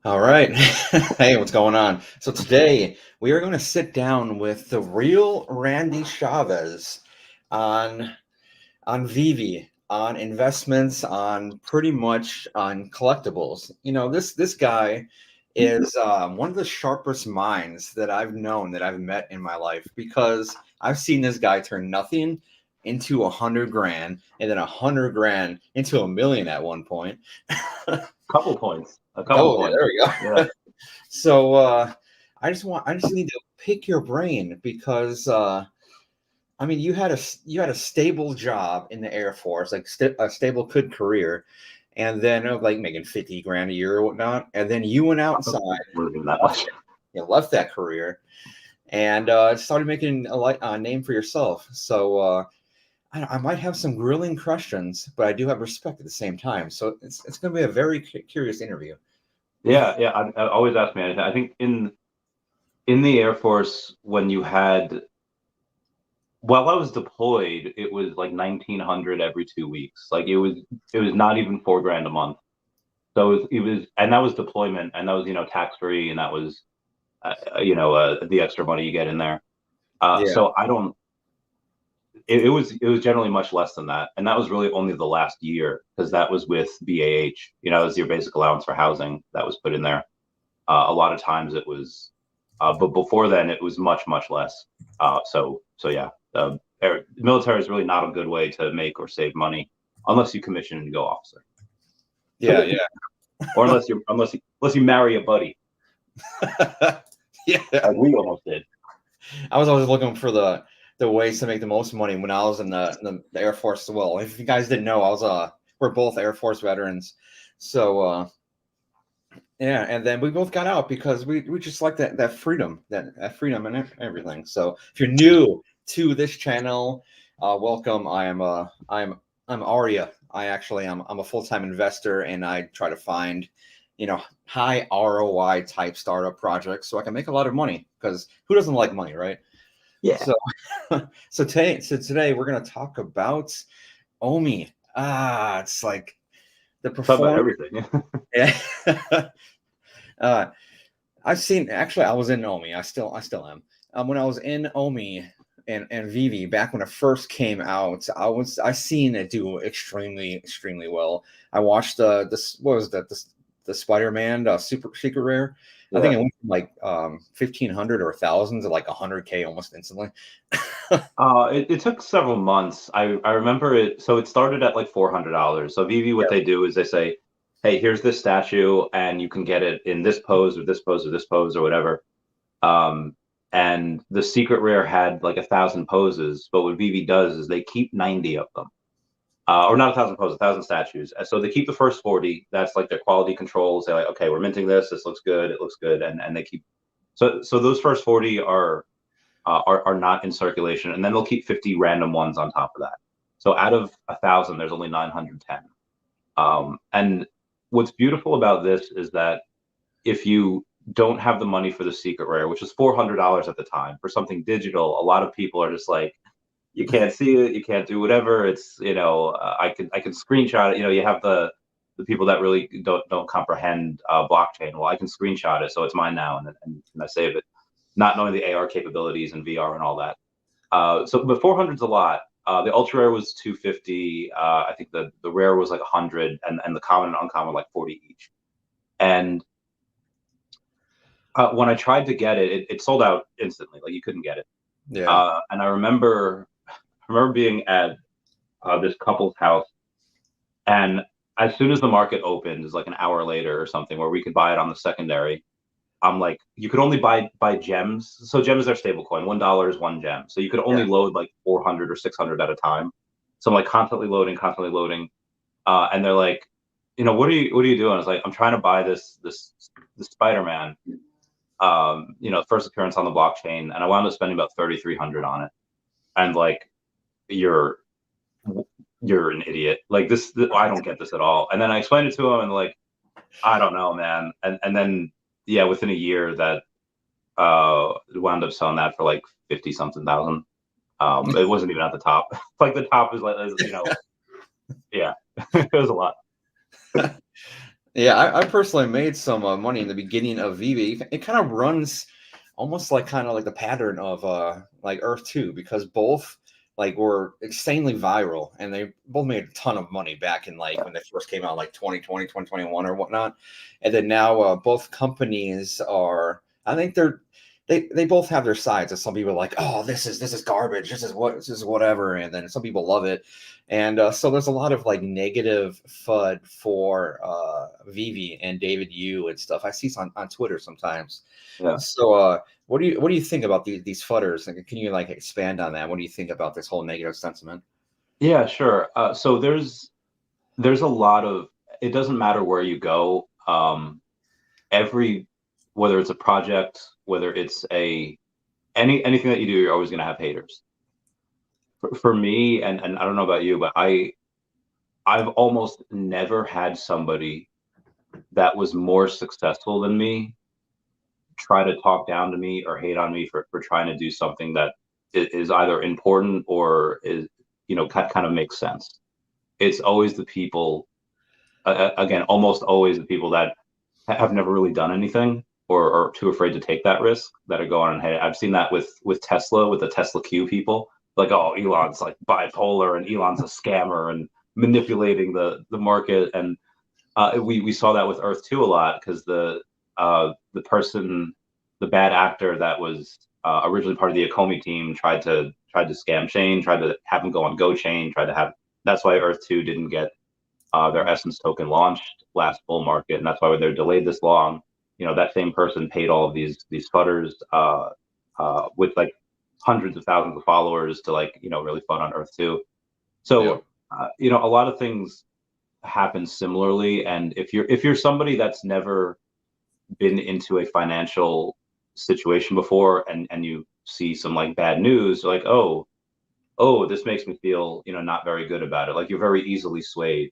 All right. Hey, what's going on? So today we are going to sit down with the real Randy Chavez on Veve, on investments, on pretty much on collectibles. This guy is one of the sharpest minds that I've known, that I've met in my life, because I've seen this guy turn nothing into 100 grand, and then 100 grand into 1 million at one point. Couple points. A couple Oh, yeah, points. there we go. Yeah. So I just need to pick your brain because I mean you had a stable job in the Air Force, like a stable good career, and then like making 50 grand a year or whatnot, and then you went outside, Moving that much. left that career, and started making a name for yourself. So I might have some grilling questions, but I do have respect at the same time. So it's going to be a very curious interview. Yeah. I always ask me anything. I think in the Air Force, when you had, while I was deployed, it was like 1,900 every 2 weeks. Like it was not even 4 grand a month. So it was, and that was deployment, and that was tax free, and that was the extra money you get in there. Yeah. So I don't. It was generally much less than that, and that was really only the last year because that was with BAH. It was your basic allowance for housing that was put in there. A lot of times it was, but before then it was much less. So yeah, military is really not a good way to make or save money unless you commission and go officer. Yeah. Or unless you marry a buddy. Yeah. Like we almost did. I was always looking for the ways to make the most money when I was in the Air Force as well. If you guys didn't know, we're both Air Force veterans. So yeah, and then we both got out because we just like that freedom, that freedom and everything. So if you're new to this channel, welcome. I'm Arya. I'm a full-time investor, and I try to find high ROI type startup projects so I can make a lot of money, because who doesn't like money, right? Yeah. So today we're gonna talk about Omi. It's like the Talk about performance. everything. Yeah. I was in Omi. I still am. When I was in Omi and Veve back when it first came out, I seen it do extremely well. I watched this what was that the Spider-Man super secret rare. I think it went from like 1,500 or 1,000 to like 100K almost instantly. It took several months. I remember it. So it started at like $400. So Veve, what they do is they say, "Hey, here's this statue, and you can get it in this pose or this pose or this pose or whatever." And the secret rare had like 1,000 poses, but what Veve does is they keep 90 of them, or not 1,000 poses, 1,000 statues. And so they keep the first 40. That's like their quality controls. They're like, okay, we're minting this. This looks good. It looks good, and they keep. So those first 40 are not in circulation, and then they'll keep 50 random ones on top of that. So out of 1,000, there's only 910. And what's beautiful about this is that if you don't have the money for the secret rare, which was $400 at the time, for something digital, a lot of people are just like, you can't see it, you can't do whatever. It's I can screenshot it. You have the people that really don't comprehend blockchain. Well, I can screenshot it, so it's mine now, and I save it, not knowing the AR capabilities and VR and all that. But 400's a lot. The ultra rare was 250. I think the rare was like 100, and the common and uncommon were like 40 each. And when I tried to get it sold out instantly. Like you couldn't get it. Yeah. And I remember being at this couple's house, and as soon as the market opened, it's like an hour later or something, where we could buy it on the secondary. I'm like, you could only buy gems. So gems is their stable coin. $1 is one gem. So you could only load like 400 or 600 at a time. So I'm like constantly loading. And they're like, what are you doing? I was like, I'm trying to buy this Spider-Man, first appearance on the blockchain. And I wound up spending about 3,300 on it. And like, you're an idiot. Like this, I don't get this at all. And then I explained it to him, and like, I don't know, man. And then, yeah, within a year that wound up selling that for like 50 something thousand. It wasn't even at the top. Like the top is like, yeah, it was a lot. Yeah, I personally made some money in the beginning of Veve. It kind of runs almost like kind of like the pattern of like Earth 2 because both like were insanely viral and they both made a ton of money back in like when they first came out like 2020, 2021 or whatnot. And then now both companies are I think they both have their sides. And some people are like, oh, this is garbage. This is whatever. And then some people love it. And so there's a lot of like negative FUD for Veve and DAVW and stuff. I see on Twitter sometimes. Yeah. So what do you think about these FUDders? Like, can you like expand on that? What do you think about this whole negative sentiment? Yeah, sure. So there's a lot of, it doesn't matter where you go. Every Whether it's a project, whether it's anything that you do, you're always going to have haters. For me, and I don't know about you, but I've almost never had somebody that was more successful than me try to talk down to me or hate on me for trying to do something that is either important or is, kind of makes sense. It's always the people, again, almost always the people that have never really done anything or are too afraid to take that risk that are going on. Hey, I've seen that with Tesla, with the Tesla Q people, like, oh, Elon's like bipolar and Elon's a scammer and manipulating the market. And we saw that with Earth 2 a lot because the person, the bad actor that was originally part of the Akomi team tried to scam Shane, tried to have him go on Go Chain, that's why Earth 2 didn't get their Essence token launched last bull market, and that's why they're delayed this long. That same person paid all of these FUDders with like hundreds of thousands of followers to like really fun on Earth 2. So a lot of things happen similarly, and if you're somebody that's never been into a financial situation before and you see some like bad news, like, oh, this makes me feel not very good about it. Like, you're very easily swayed.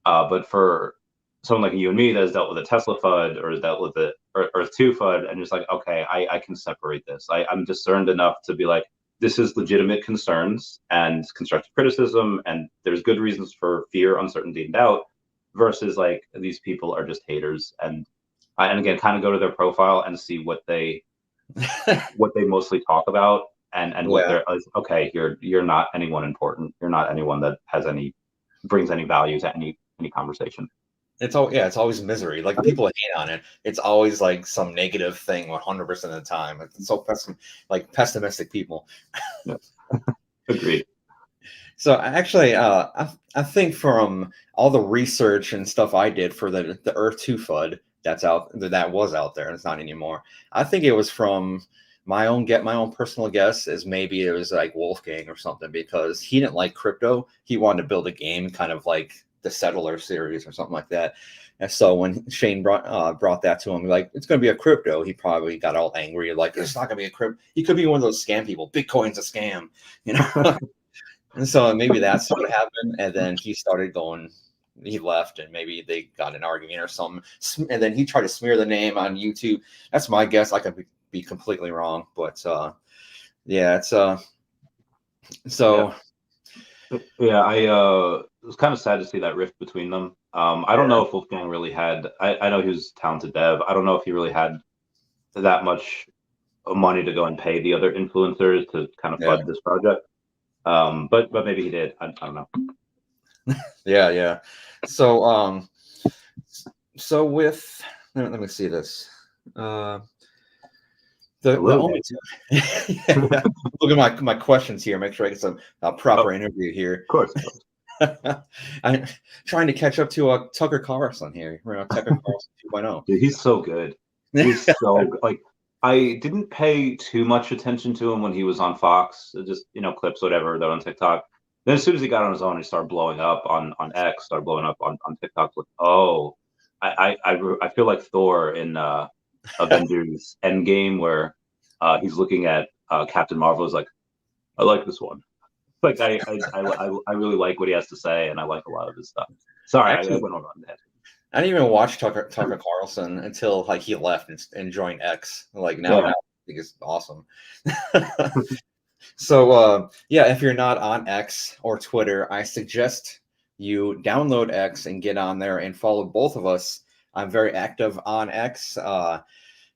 But for someone like you and me that has dealt with a Tesla FUD or has dealt with the Earth 2 FUD, and just like, okay, I can separate this. I'm discerned enough to be like, this is legitimate concerns and constructive criticism, and there's good reasons for fear, uncertainty, and doubt, versus like these people are just haters. And again, kind of go to their profile and see what they mostly talk about, and what they're okay. You're not anyone important. You're not anyone that brings any value to any conversation. It's always misery. Like people hate on it. It's always like some negative thing 100% of the time. It's so pessimistic people. Yes. Agreed. So actually, I think from all the research and stuff I did for the Earth 2 FUD that was out there, and it's not anymore. I think it was from my own personal guess is maybe it was like Wolfgang or something, because he didn't like crypto. He wanted to build a game kind of like the Settler series or something like that. And so when Shane brought that to him, like, it's going to be a crypto, he probably got all angry, like, it's not going to be a crypto. He could be one of those scam people. Bitcoin's a scam, And so maybe that's what happened. And then he left, and maybe they got an argument or something. And then he tried to smear the name on YouTube. That's my guess. I could be completely wrong, but yeah, it's so. Yeah, it was kind of sad to see that rift between them. I don't know if Wolfgang really had. I know he was a talented dev. I don't know if he really had that much money to go and pay the other influencers to kind of fund this project. But maybe he did. I don't know. Yeah. So so with let me see this. The only look at my questions here. Make sure I get some proper interview here. Of course. I'm trying to catch up to Tucker Carlson here. Tucker Carlson 2.0. Dude, he's so good. He's so good. Like, I didn't pay too much attention to him when he was on Fox. Just clips, whatever, though, on TikTok. Then as soon as he got on his own, he started blowing up on X, started blowing up on TikTok. Like, oh, I feel like Thor in Avengers Endgame, where he's looking at Captain Marvel. Is like, I like this one. Like, I really like what he has to say, and I like a lot of his stuff. Sorry, I went on that. I didn't even watch Tucker Carlson until like he left and joined X. Like now I think it's awesome. So yeah, if you're not on X or Twitter, I suggest you download X and get on there and follow both of us. I'm very active on X.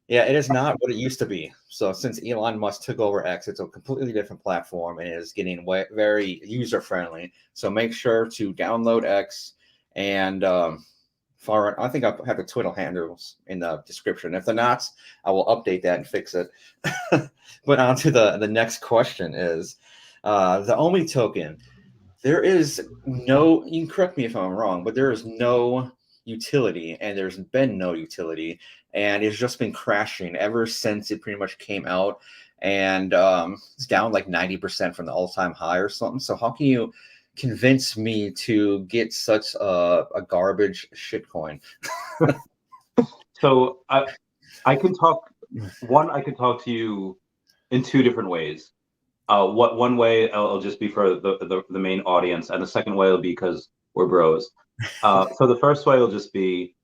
Yeah, it is not what it used to be. So since Elon Musk took over X, it's a completely different platform and is getting very user friendly. So make sure to download X and I think I'll have the Twitter handles in the description. If they're not, I will update that and fix it. But on to the next question is the OMI token. There is no, you can correct me if I'm wrong, but there is no utility, and there's been no utility, and it's just been crashing ever since it pretty much came out, and it's down like 90% from the all-time high or something. So how can you convince me to get such a garbage shitcoin? So I can talk. One, I can talk to you in two different ways. What one way I'll just be for the main audience, and the second way will be because we're bros. So the first way will just be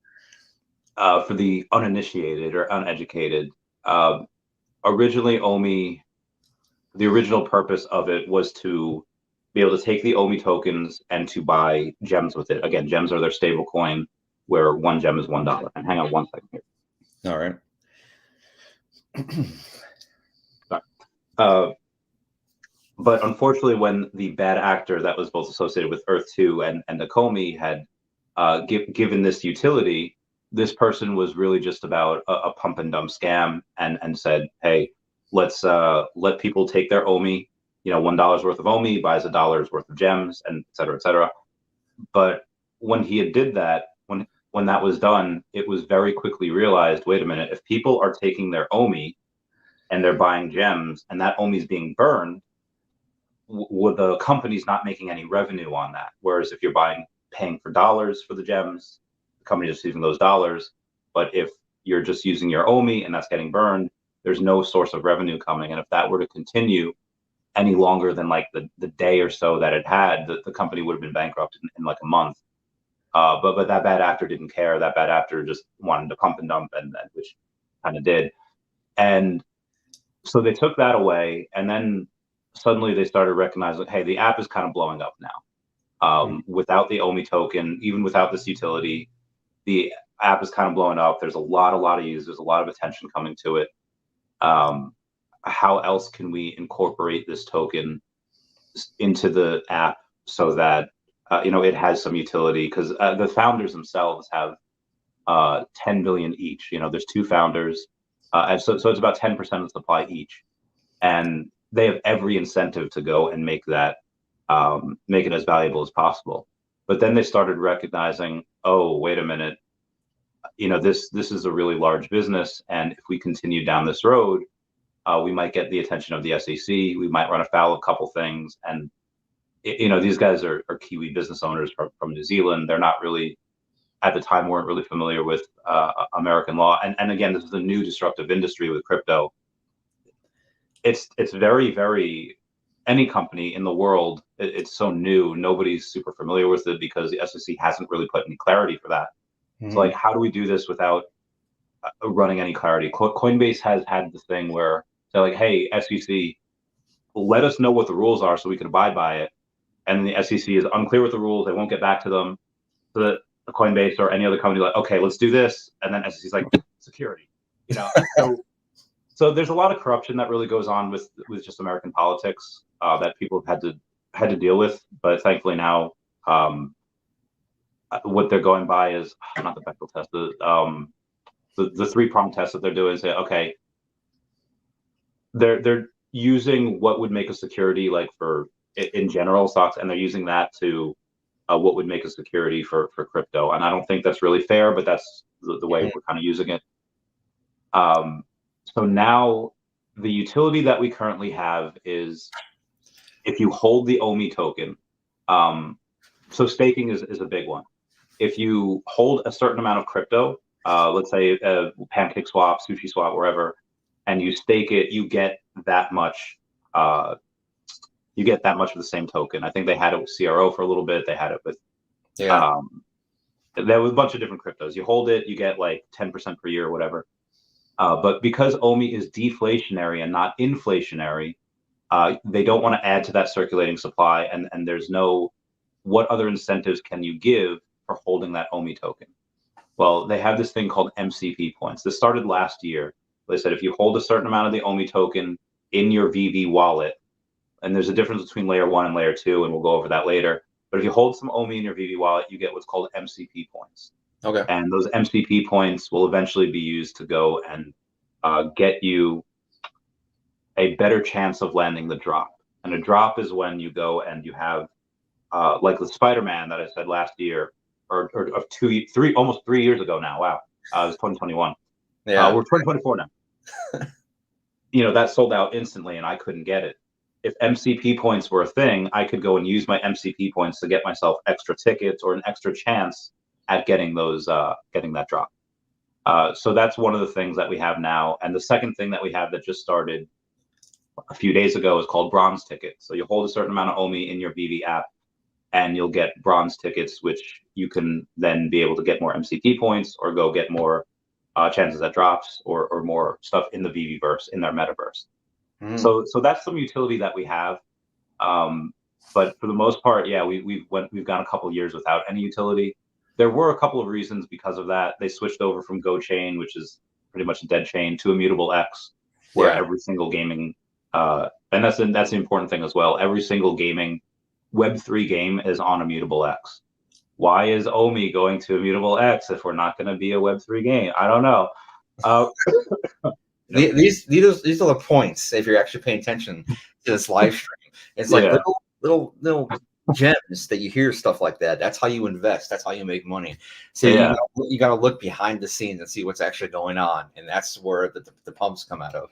for the uninitiated or uneducated. Originally, OMI, the original purpose of it was to be able to take the OMI tokens and to buy gems with it. Again, gems are their stable coin, where one gem is $1. And hang on 1 second here. All right. Sorry. But unfortunately, when the bad actor that was both associated with Earth 2 and Nakomi had given this utility, this person was really just about a pump and dump scam, and said, hey, let's let people take their OMI, $1 worth of OMI buys $1 worth of gems, and et cetera, et cetera. But when he did that, when that was done, it was very quickly realized, wait a minute, if people are taking their OMI and they're buying gems and that OMI is being burned, with the company's not making any revenue on that. Whereas if you're paying for dollars for the gems, the company's just using those dollars. But if you're just using your OMI and that's getting burned, there's no source of revenue coming. And if that were to continue any longer than like the day or so that it had, the company would have been bankrupt in like a month. But that bad actor didn't care. That bad actor just wanted to pump and dump, and which kind of did. And so they took that away, and then suddenly they started recognizing, hey, the app is kind of blowing up now. Without the OMI token, even without this utility, the app is kind of blowing up. There's a lot of users, a lot of attention coming to it. How else can we incorporate this token into the app so that it has some utility? Because the founders themselves have 10 billion each. There's two founders, and so it's about 10% of the supply each, and they have every incentive to go and make that make it as valuable as possible. But then they started recognizing, oh, wait a minute, this is a really large business, and if we continue down this road, we might get the attention of the SEC. We might run afoul of a couple things, and these guys are Kiwi business owners from New Zealand. They're not really, at the time, weren't really familiar with American law. And again, this is a new disruptive industry with crypto. It's very, very, any company in the world, it's so new. Nobody's super familiar with it because the SEC hasn't really put any clarity for that. So like, how do we do this without running any clarity? Coinbase has had the thing where they're like, hey, SEC, let us know what the rules are so we can abide by it. And the SEC is unclear with the rules. They won't get back to them. So that Coinbase or any other company like, okay, let's do this. And then SEC's like, security, So there's a lot of corruption that really goes on with just American politics that people have had to deal with. But thankfully now, what they're going by is not the Bechdel test. The three-pronged test that they're doing is, okay, they're using what would make a security like for in general stocks, and they're using that to what would make a security for crypto. And I don't think that's really fair, but that's the way we're kind of using it. So now the utility that we currently have is if you hold the OMI token, so staking is a big one. If you hold a certain amount of crypto, let's say Pancake Swap, Sushi Swap, wherever, and you stake it, you get that much. You get that much of the same token. I think they had it with CRO for a little bit. They had it with there was a bunch of different cryptos. You hold it, you get like 10% per year or whatever. But because OMI is deflationary and not inflationary, they don't want to add to that circulating supply, and there's no what other incentives can you give for holding that OMI token? Well, they have this thing called MCP points. This started last year. They said if you hold a certain amount of the OMI token in your Veve wallet, and there's a difference between layer 1 and layer 2, and we'll go over that later. But if you hold some OMI in your Veve wallet, you get what's called MCP points. Okay. And those MCP points will eventually be used to go and get you a better chance of landing the drop. And a drop is when you go and you have, like the Spider-Man that I said last year, or of almost 3 years ago now. Wow, it was 2021. Yeah. We're 2024 now. That sold out instantly, and I couldn't get it. If MCP points were a thing, I could go and use my MCP points to get myself extra tickets or an extra chance at getting those, getting that drop. So that's one of the things that we have now. And the second thing that we have that just started a few days ago is called bronze tickets. So you hold a certain amount of OMI in your Veve app, and you'll get bronze tickets, which you can then be able to get more MCP points or go get more chances at drops or more stuff in the Veveverse, in their metaverse. So that's some utility that we have. But for the most part, yeah, we've gone a couple of years without any utility. There were a couple of reasons because of that. They switched over from Go Chain, which is pretty much a dead chain, to Immutable X, where every single gaming, and that's the important thing as well. Every single gaming Web3 game is on Immutable X. Why is OMI going to Immutable X if we're not going to be a Web3 game? I don't know. These are the points if you're actually paying attention to this live stream. It's like little gems that you hear stuff like that. That's how you invest. That's how you make money. So you got to look behind the scenes and see what's actually going on, and that's where the pumps come out of.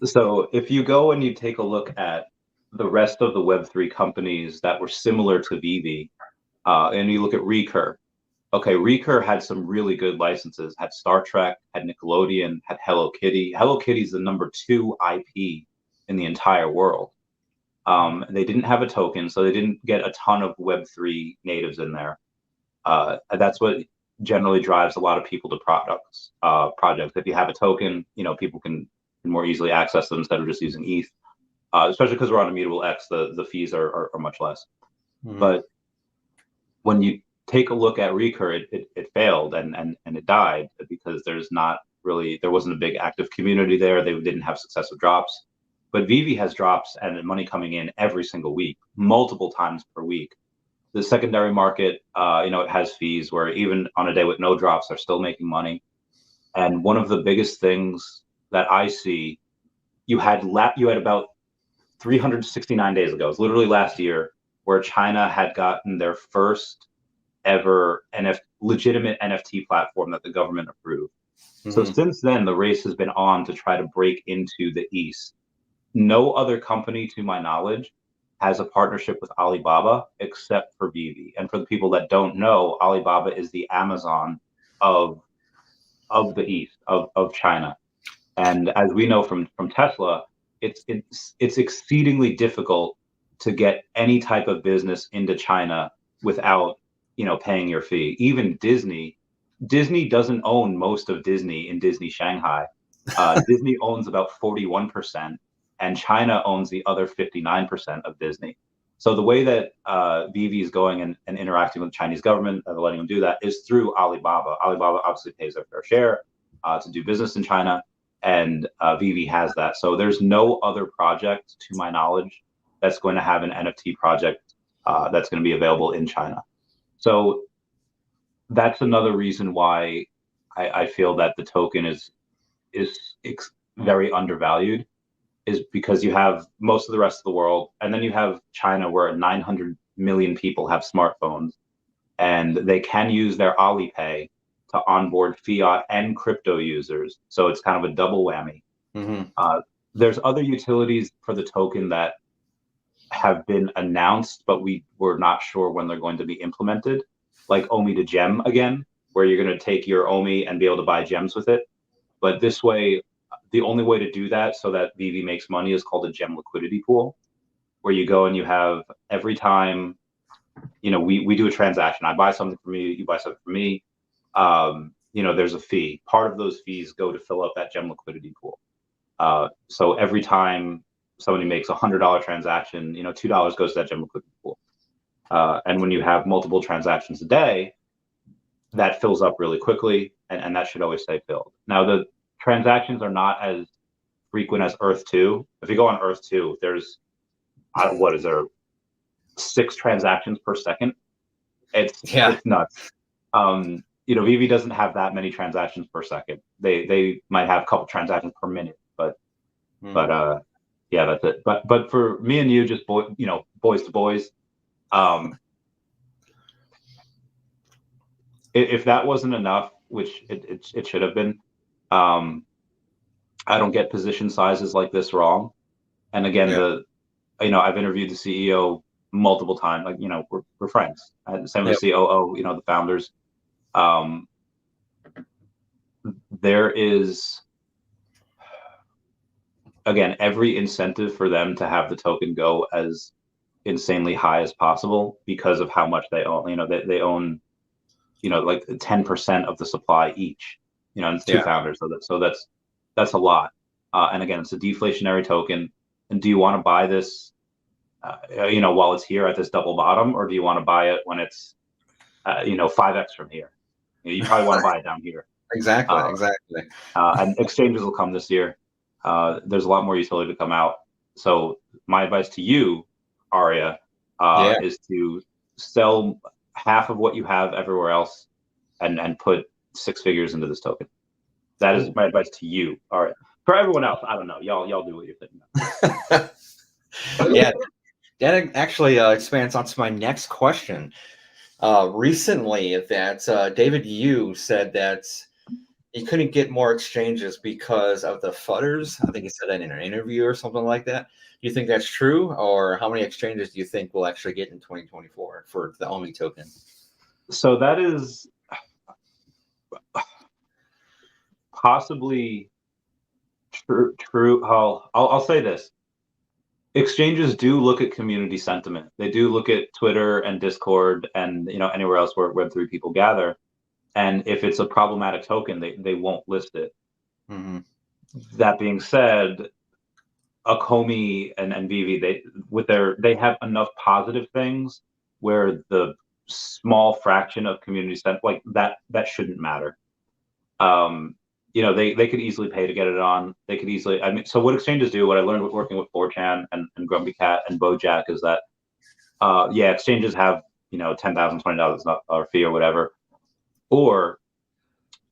So if you go and you take a look at the rest of the Web3 companies that were similar to Veve, and you look at Recur. Okay, Recur had some really good licenses, had Star Trek, had Nickelodeon, had Hello Kitty. Hello Kitty is the #2 IP in the entire world. They didn't have a token, so they didn't get a ton of Web3 natives in there. That's what generally drives a lot of people to projects. If you have a token, people can more easily access them instead of just using ETH. Especially because we're on Immutable X, the fees are much less. But when you take a look at Recur, it failed and it died because there wasn't a big active community there. They didn't have successive drops. But Veve has drops and money coming in every single week, multiple times per week. The secondary market, it has fees where even on a day with no drops, they're still making money. And one of the biggest things that I see, you had about 369 days ago, it's literally last year, where China had gotten their first ever legitimate NFT platform that the government approved. So since then, the race has been on to try to break into the East. No other company, to my knowledge, has a partnership with Alibaba except for Veve. And for the people that don't know, Alibaba is the Amazon of the East, of China. And as we know from Tesla, it's exceedingly difficult to get any type of business into China without paying your fee. Even Disney doesn't own most of Disney in Disney Shanghai. Disney owns about 41%, and China owns the other 59% of Disney. So the way that Veve is going and interacting with the Chinese government, letting them do that, is through Alibaba. Alibaba obviously pays their fair share to do business in China, and Veve has that. So there's no other project, to my knowledge, that's going to have an NFT project that's going to be available in China. So that's another reason why I feel that the token is very undervalued, is because you have most of the rest of the world, and then you have China, where 900 million people have smartphones, and they can use their Alipay to onboard fiat and crypto users. So it's kind of a double whammy. There's other utilities for the token that have been announced, but we were not sure when they're going to be implemented, like OMI to Gem again, where you're going to take your OMI and be able to buy gems with it. But this way, the only way to do that so that Veve makes money is called a gem liquidity pool, where you go and you have every time, we do a transaction. I buy something from you, you buy something from me. There's a fee. Part of those fees go to fill up that gem liquidity pool. So every time somebody makes $100 transaction, $2 goes to that gem liquidity pool. And when you have multiple transactions a day, that fills up really quickly, and that should always stay filled. Now, the transactions are not as frequent as Earth 2. If you go on Earth 2, there's, what is there, 6 transactions per second? It's nuts. Veve doesn't have that many transactions per second. They might have a couple transactions per minute, but yeah, that's it. But for me and you, just boys to boys, if that wasn't enough, which it should have been, I don't get position sizes like this wrong. And again, I've interviewed the CEO multiple times. Like, we're friends. Same with the COO, the founders. There is, again, every incentive for them to have the token go as insanely high as possible because of how much they own. They own, like 10% of the supply each. And it's 2 founders, so that's a lot. And again, it's a deflationary token. And do you want to buy this, while it's here at this double bottom, or do you want to buy it when it's, 5x from here? You probably want to buy it down here. Exactly. And exchanges will come this year. There's a lot more utility to come out. So my advice to you, Arya, is to sell half of what you have everywhere else and put 6 figures into this token. That is my advice to you. All right. For everyone else, I don't know. Y'all do what you're thinking. Yeah, that actually expands onto my next question. Recently, that David Yu said that he couldn't get more exchanges because of the fudders. I think he said that in an interview or something like that. Do you think that's true, or how many exchanges do you think we'll actually get in 2024 for the OMI token? So that is possibly true. I'll say this. Exchanges do look at community sentiment. They do look at Twitter and Discord and anywhere else where Web3 people gather. And if it's a problematic token, they won't list it. Mm-hmm. That being said, Akomi and Veve, they have enough positive things where the small fraction of community sentiment, like that shouldn't matter. They could easily pay to get it on. They could easily, so what exchanges do, what I learned with working with 4chan and Grumpy Cat and Bojack is that, exchanges have, $10,000, $20 or fee or whatever, or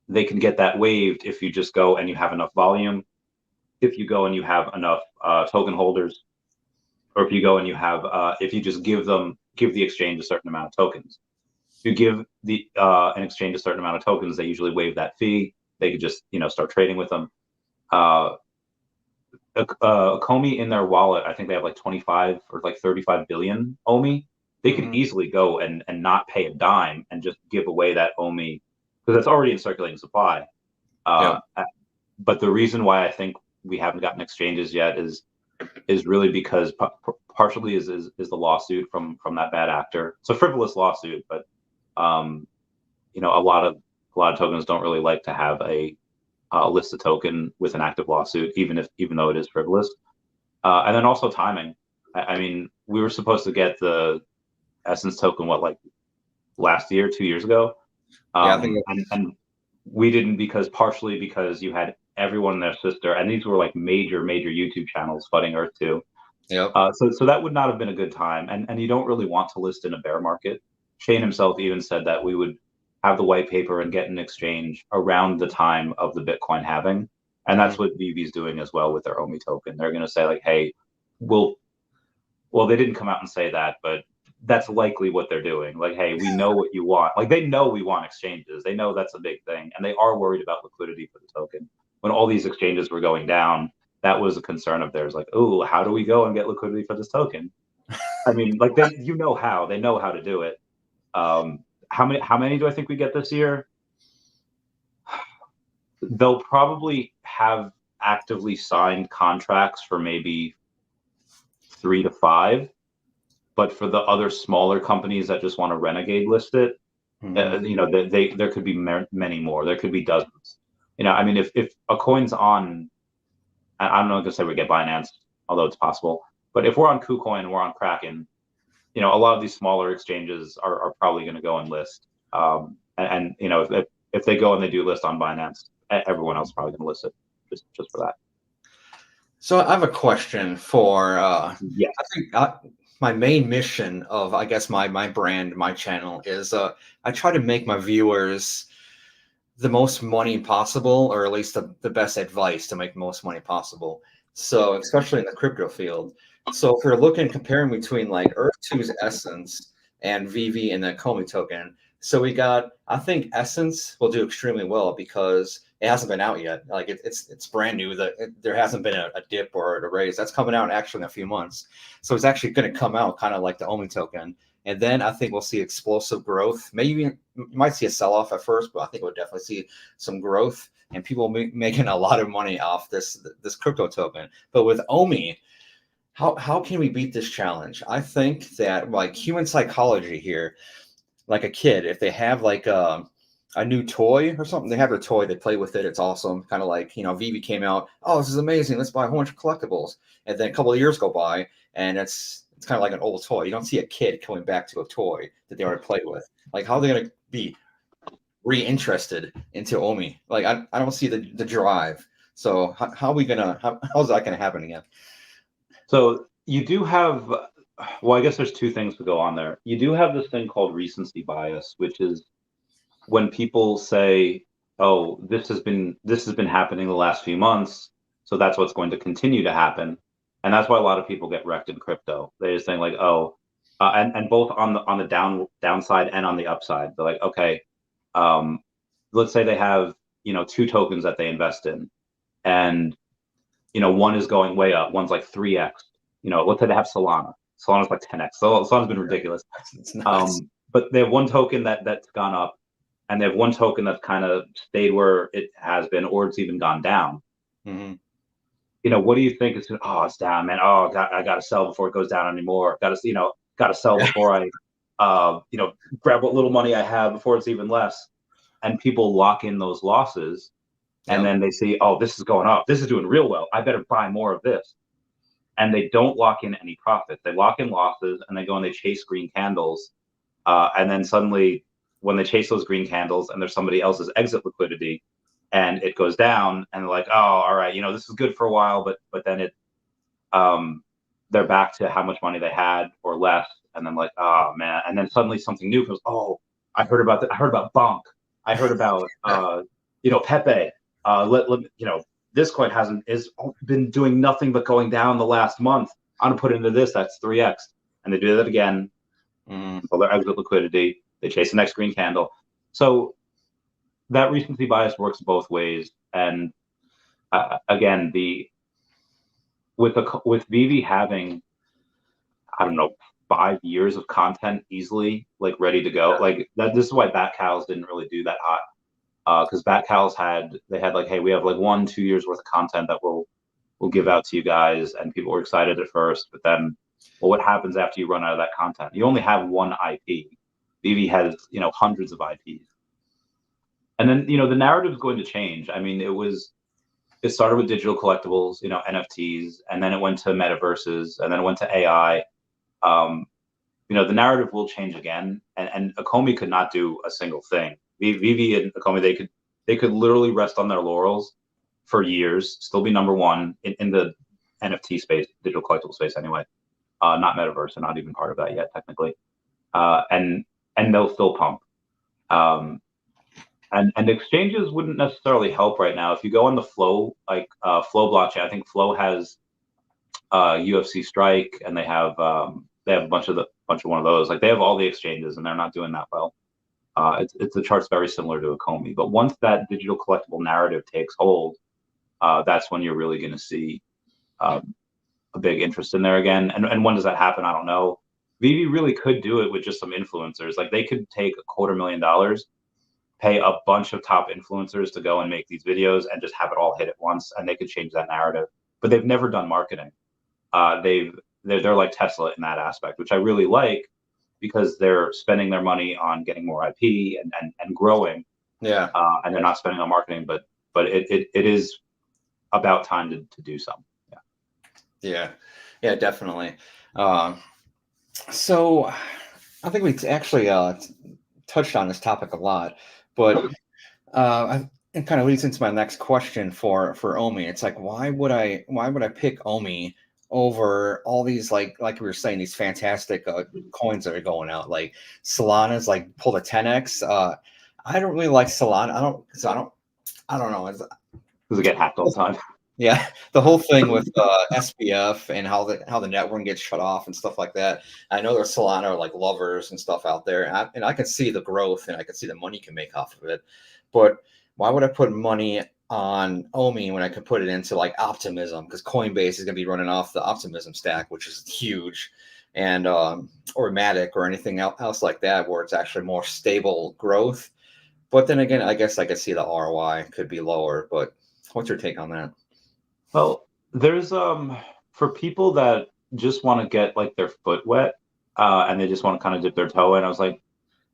they can get that waived if you just go and you have enough volume, if you go and you have enough token holders, or if you go and you have, if you just give the exchange a certain amount of tokens. If you give an exchange a certain amount of tokens, they usually waive that fee. They could just, start trading with them. Akomi in their wallet, I think they have like 25 or like 35 billion OMI. They could easily go and not pay a dime and just give away that OMI because that's already in circulating supply. But the reason why I think we haven't gotten exchanges yet is really because partially is the lawsuit from that bad actor. It's a frivolous lawsuit, but a lot of tokens don't really like to have a listed token with an active lawsuit, even though it is frivolous. And then also timing. I mean, we were supposed to get the Essence token last year, 2 years ago. I think and we didn't partially because you had everyone and their sister, and these were like major YouTube channels flooding Earth 2. So that would not have been a good time, and you don't really want to list in a bear market. Shane himself even said that we would have the white paper and get an exchange around the time of the Bitcoin halving, and that's what Veve's doing as well with their OMI token. They're going to say hey, well, they didn't come out and say that, but that's likely what they're doing. Hey, we know what you want. They know we want exchanges. They know that's a big thing, and they are worried about liquidity for the token. When all these exchanges were going down, that was a concern of theirs. Oh, how do we go and get liquidity for this token? I mean, they know how to do it. How many do I think we get this year? They'll probably have actively signed contracts for maybe 3 to 5. But for the other smaller companies that just want to renegade list it, there could be many more. There could be dozens. If a coin's on, I'm not going to say we get Binance, although it's possible. But if we're on KuCoin, we're on Kraken, a lot of these smaller exchanges are probably going to go and list. And if they go and they do list on Binance, everyone else is probably going to list it just for that. So I have a question for Yes. I think my main mission of, I guess, my brand, my channel is I try to make my viewers the most money possible, or at least the best advice to make the most money possible. So especially in the crypto field. So if you're looking, comparing between like Earth-2's Essence and Veve and the Comey token, so we got, I think Essence will do extremely well because it hasn't been out yet. Like it's brand new. There hasn't been a dip or a raise. That's coming out actually in a few months. So it's actually going to come out kind of like the Omi token. And then I think we'll see explosive growth. Maybe you might see a sell-off at first, but I think we'll definitely see some growth and people making a lot of money off this crypto token. But with Omi, how can we beat this challenge? I think that like human psychology here, like a kid, if they have like a new toy or something, they have a toy, they play with it, it's awesome. Kind of like, Veve came out, oh, this is amazing, let's buy a whole bunch of collectibles. And then a couple of years go by and it's kind of like an old toy. You don't see a kid coming back to a toy that they already played with. Like, how are they going to be reinterested into Omi? Like, I don't see the drive. So how are we gonna, how's that gonna happen again? So you do have, well, I guess there's two things to go on there. You do have this thing called recency bias, which is when people say, oh, this has been happening the last few months, so that's what's going to continue to happen. And that's why a lot of people get wrecked in crypto. They just think like, oh, and both on the downside and on the upside. They're like, okay, let's say they have, two tokens that they invest in, and one is going way up, one's like 3x. Let's say they have Solana. Solana's like 10x. So Solana's been ridiculous. It's nuts. But they have one token that's gone up, and they have one token that's kind of stayed where it has been, or it's even gone down. Mm-hmm. What do you think? It's down, man. Oh, I got to sell before it goes down anymore. Got to sell before I, grab what little money I have before it's even less. And people lock in those losses, and then they see, oh, this is going up. This is doing real well. I better buy more of this. And they don't lock in any profit. They lock in losses, and they go and they chase green candles. And then suddenly, when they chase those green candles, and there's somebody else's exit liquidity, and it goes down, and they're like, oh, all right, this is good for a while, but then they're back to how much money they had or less, and then like, oh man, and then suddenly something new goes, oh, I heard about that. I heard about Bonk. I heard about Pepe. This coin has been doing nothing but going down the last month. I'm gonna put into this. That's 3x, and they do that again. So their exit liquidity. They chase the next green candle. So that recency bias works both ways. And again, with Veve having, I don't know, 5 years of content easily, like ready to go, like that. This is why Bat Cows didn't really do that hot, because Bat Cows had like, hey, we have like 1-2 years worth of content that we'll give out to you guys, and people were excited at first, but then, well, what happens after you run out of that content? You only have one IP. Veve has hundreds of IPs. And then, the narrative is going to change. I mean, it started with digital collectibles, NFTs, and then it went to metaverses, and then it went to AI. The narrative will change again, and Akomi could not do a single thing. Veve and Akomi, they could literally rest on their laurels for years, still be number one in the NFT space, digital collectible space anyway, not metaverse, and not even part of that yet, technically. And they'll still pump. And exchanges wouldn't necessarily help right now. If you go on the Flow, like Flow blockchain, I think Flow has UFC Strike, and they have a bunch of one of those. Like they have all the exchanges, and they're not doing that well. The chart's very similar to Akomi, but once that digital collectible narrative takes hold, that's when you're really going to see a big interest in there again. And when does that happen? I don't know. Veve really could do it with just some influencers. Like they could take $250,000, pay a bunch of top influencers to go and make these videos and just have it all hit at once, and they could change that narrative. But they've never done marketing. They're like Tesla in that aspect, which I really like, because they're spending their money on getting more IP and growing. Yeah. And they're not spending on marketing, but it is about time to do some. Yeah, definitely. So I think we actually touched on this topic a lot, but it kind of leads into my next question for Omi. It's like, why would I pick Omi over all these, like we were saying, these fantastic coins that are going out, like Solana's like pulled a 10x. I don't really like Solana. I don't know. Does it get hacked all the time? Yeah, the whole thing with SPF and how the network gets shut off and stuff like that. I know there's Solana like lovers and stuff out there, and I can see the growth and I can see the money you can make off of it. But why would I put money on Omi when I could put it into like Optimism? Because Coinbase is going to be running off the Optimism stack, which is huge, and or Matic or anything else like that, where it's actually more stable growth. But then again, I guess I could see the ROI could be lower. But what's your take on that? Well, there's for people that just want to get like their foot wet, and they just want to kind of dip their toe in. I was like,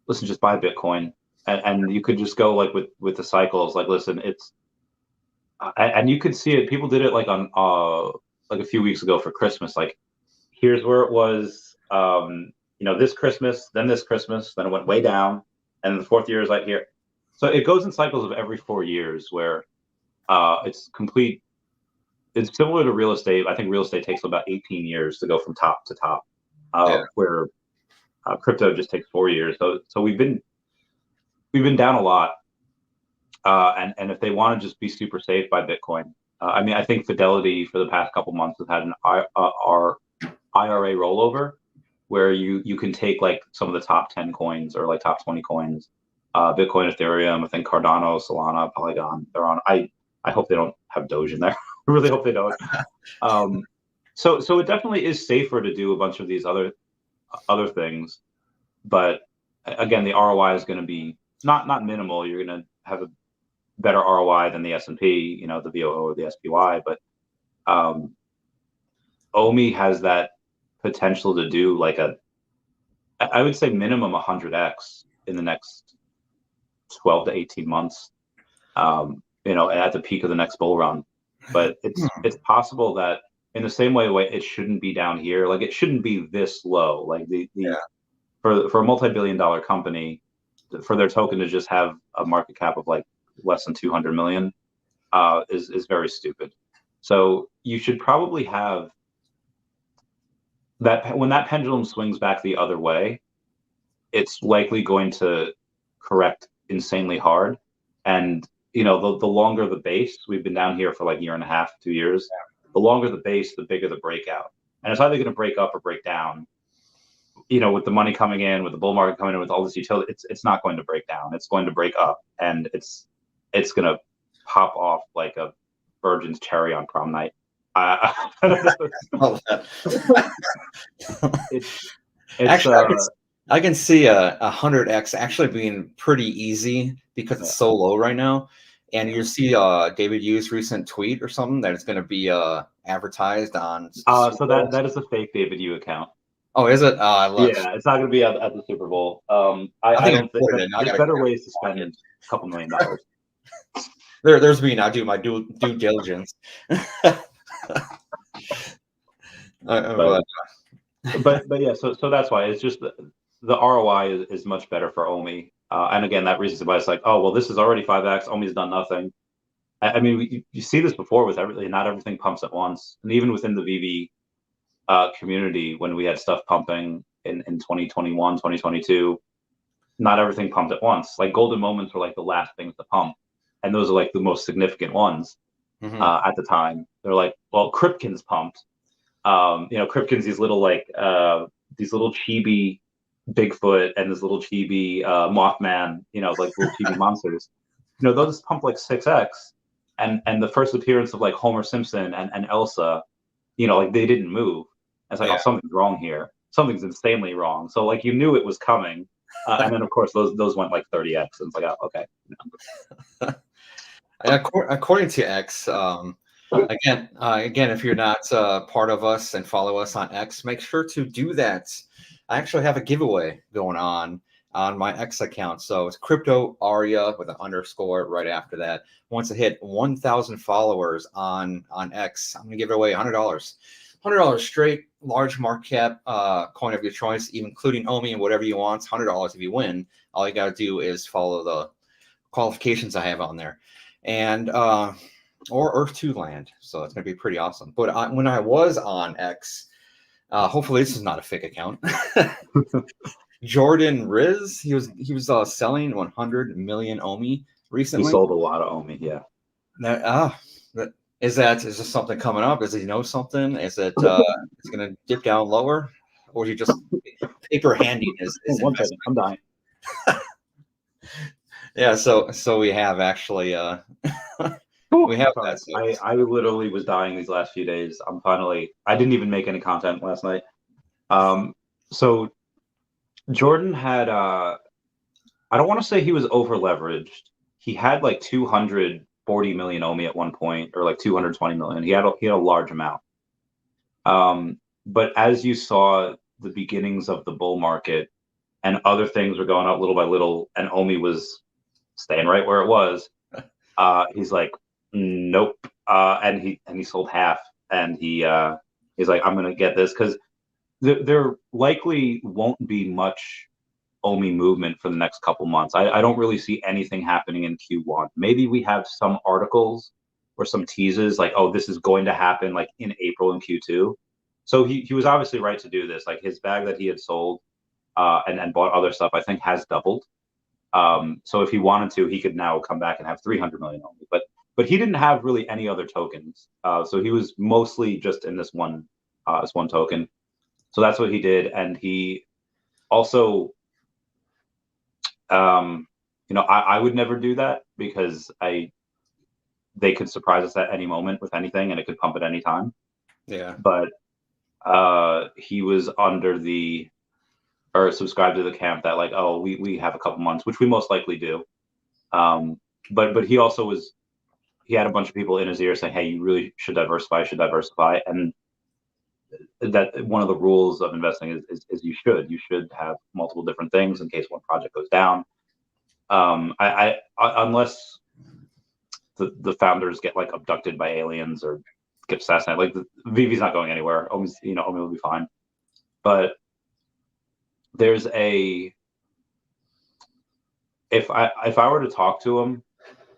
listen, just buy Bitcoin, and you could just go like with the cycles. Like, listen, it's and you could see it. People did it like on like a few weeks ago for Christmas. Like, here's where it was. This Christmas, then it went way down, and the fourth year is like here. So it goes in cycles of every 4 years where it's complete. It's similar to real estate. I think real estate takes about 18 years to go from top to top, Yeah. where crypto just takes 4 years. So we've been down a lot, and if they want to just be super safe, buy Bitcoin. I mean, I think Fidelity for the past couple months has had an IRA rollover where you can take like some of the top 10 coins or like top 20 coins, Bitcoin, Ethereum, I think Cardano, Solana, Polygon. They're on. I hope they don't have Doge in there. I really hope they don't. So it definitely is safer to do a bunch of these other things, but again, the ROI is going to be not minimal. You're going to have a better ROI than the S&P, the VOO or the SPY, but OMI has that potential to do like I would say minimum 100x in the next 12 to 18 months, at the peak of the next bull run. But it's possible that in the same way it shouldn't be down here. Like, it shouldn't be this low. Like for a multi-billion-dollar company, for their token to just have a market cap of like less than 200 million is very stupid. So you should probably have that when that pendulum swings back the other way, it's likely going to correct insanely hard. And the longer the base, we've been down here for like a year and a half, 2 years. The longer the base, the bigger the breakout. And it's either going to break up or break down. With the money coming in, with the bull market coming in, with all this utility, it's not going to break down. It's going to break up, and it's going to pop off like a virgin's cherry on prom night. Actually, I can see a 100x actually being pretty easy because it's so low right now. And you see DAVW's recent tweet or something that it's going to be advertised on. So that is a fake DAVW account. Oh, is it? Yeah, it's not going to be at the Super Bowl. I don't think there's better ways to spend $2 million. There's me. I do my due diligence. But yeah, so that's why it's just the ROI is much better for OMI. And again, that reason why it's like, oh well, this is already 5x. OMI's done nothing. I mean, you see this before with everything. Not everything pumps at once, and even within the Veve community, when we had stuff pumping in 2021, 2022, not everything pumped at once. Like, golden moments were like the last things to pump, and those are like the most significant ones at the time. They're like, well, Kripken's pumped. Kripken's these little chibi Bigfoot and this little chibi Mothman, like little chibi monsters. Those pump like 6x, and the first appearance of like Homer Simpson and Elsa, like they didn't move. It's like, oh, something's wrong here. Something's insanely wrong. So like you knew it was coming, and then of course those went like 30x, and it's like, oh, okay. According to X, again, if you're not part of us and follow us on X, make sure to do that. I actually have a giveaway going on my X account. So it's Crypto Arya with an underscore right after that. Once it hit 1,000 followers on X, I'm gonna give it away $100. $100 straight, large market cap coin of your choice, even including OMI and whatever you want. $100 if you win. All you got to do is follow the qualifications I have on there, and or Earth 2 land. So it's gonna be pretty awesome. But when I was on X, hopefully this is not a fake account. Jordan Riz, he was selling 100 million OMI recently. He sold a lot of OMI, yeah. Is this something coming up? Does he know something? Is it it's gonna dip down lower, or is he just paper handing his One second, I'm dying. Yeah, so we have actually we have that. So. I literally was dying these last few days. I didn't even make any content last night. So Jordan had I don't want to say he was over leveraged. He had like 240 million OMI at one point, or like 220 million. He had a large amount. But as you saw the beginnings of the bull market and other things were going up little by little, and OMI was staying right where it was, he's like, nope. And he sold half, and he's like, I'm gonna get this, because there likely won't be much OMI movement for the next couple months. I don't really see anything happening in Q1. Maybe we have some articles or some teases like, oh, this is going to happen like in April and Q2. So he was obviously right to do this. Like his bag that he had sold and bought other stuff, I think has doubled. So if he wanted to, he could now come back and have 300 million OMI. But he didn't have really any other tokens. So he was mostly just in this one token. So that's what he did. And he also, I would never do that, because they could surprise us at any moment with anything, and it could pump at any time. Yeah. But he was subscribed to the camp that like, oh, we have a couple months, which we most likely do. But he also he had a bunch of people in his ear saying, hey, you really should diversify, and that one of the rules of investing is you should have multiple different things in case one project goes down. I unless the founders get like abducted by aliens or get assassinated, like Veve's not going anywhere. OMI will be fine. But there's if I were to talk to him,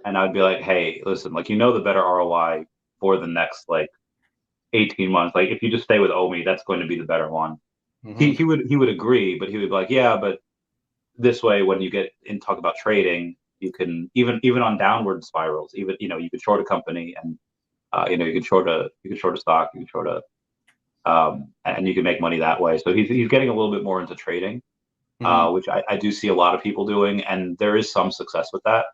and I'd be like, hey, listen, like, the better ROI for the next like 18 months, like if you just stay with OMI, that's going to be the better one. Mm-hmm. He would agree, but he would be like, yeah, but this way, when you get in talk about trading, you can even on downward spirals, even you could short a company, and you could short a stock, you could short and you can make money that way. So he's getting a little bit more into trading, which I do see a lot of people doing, and there is some success with that.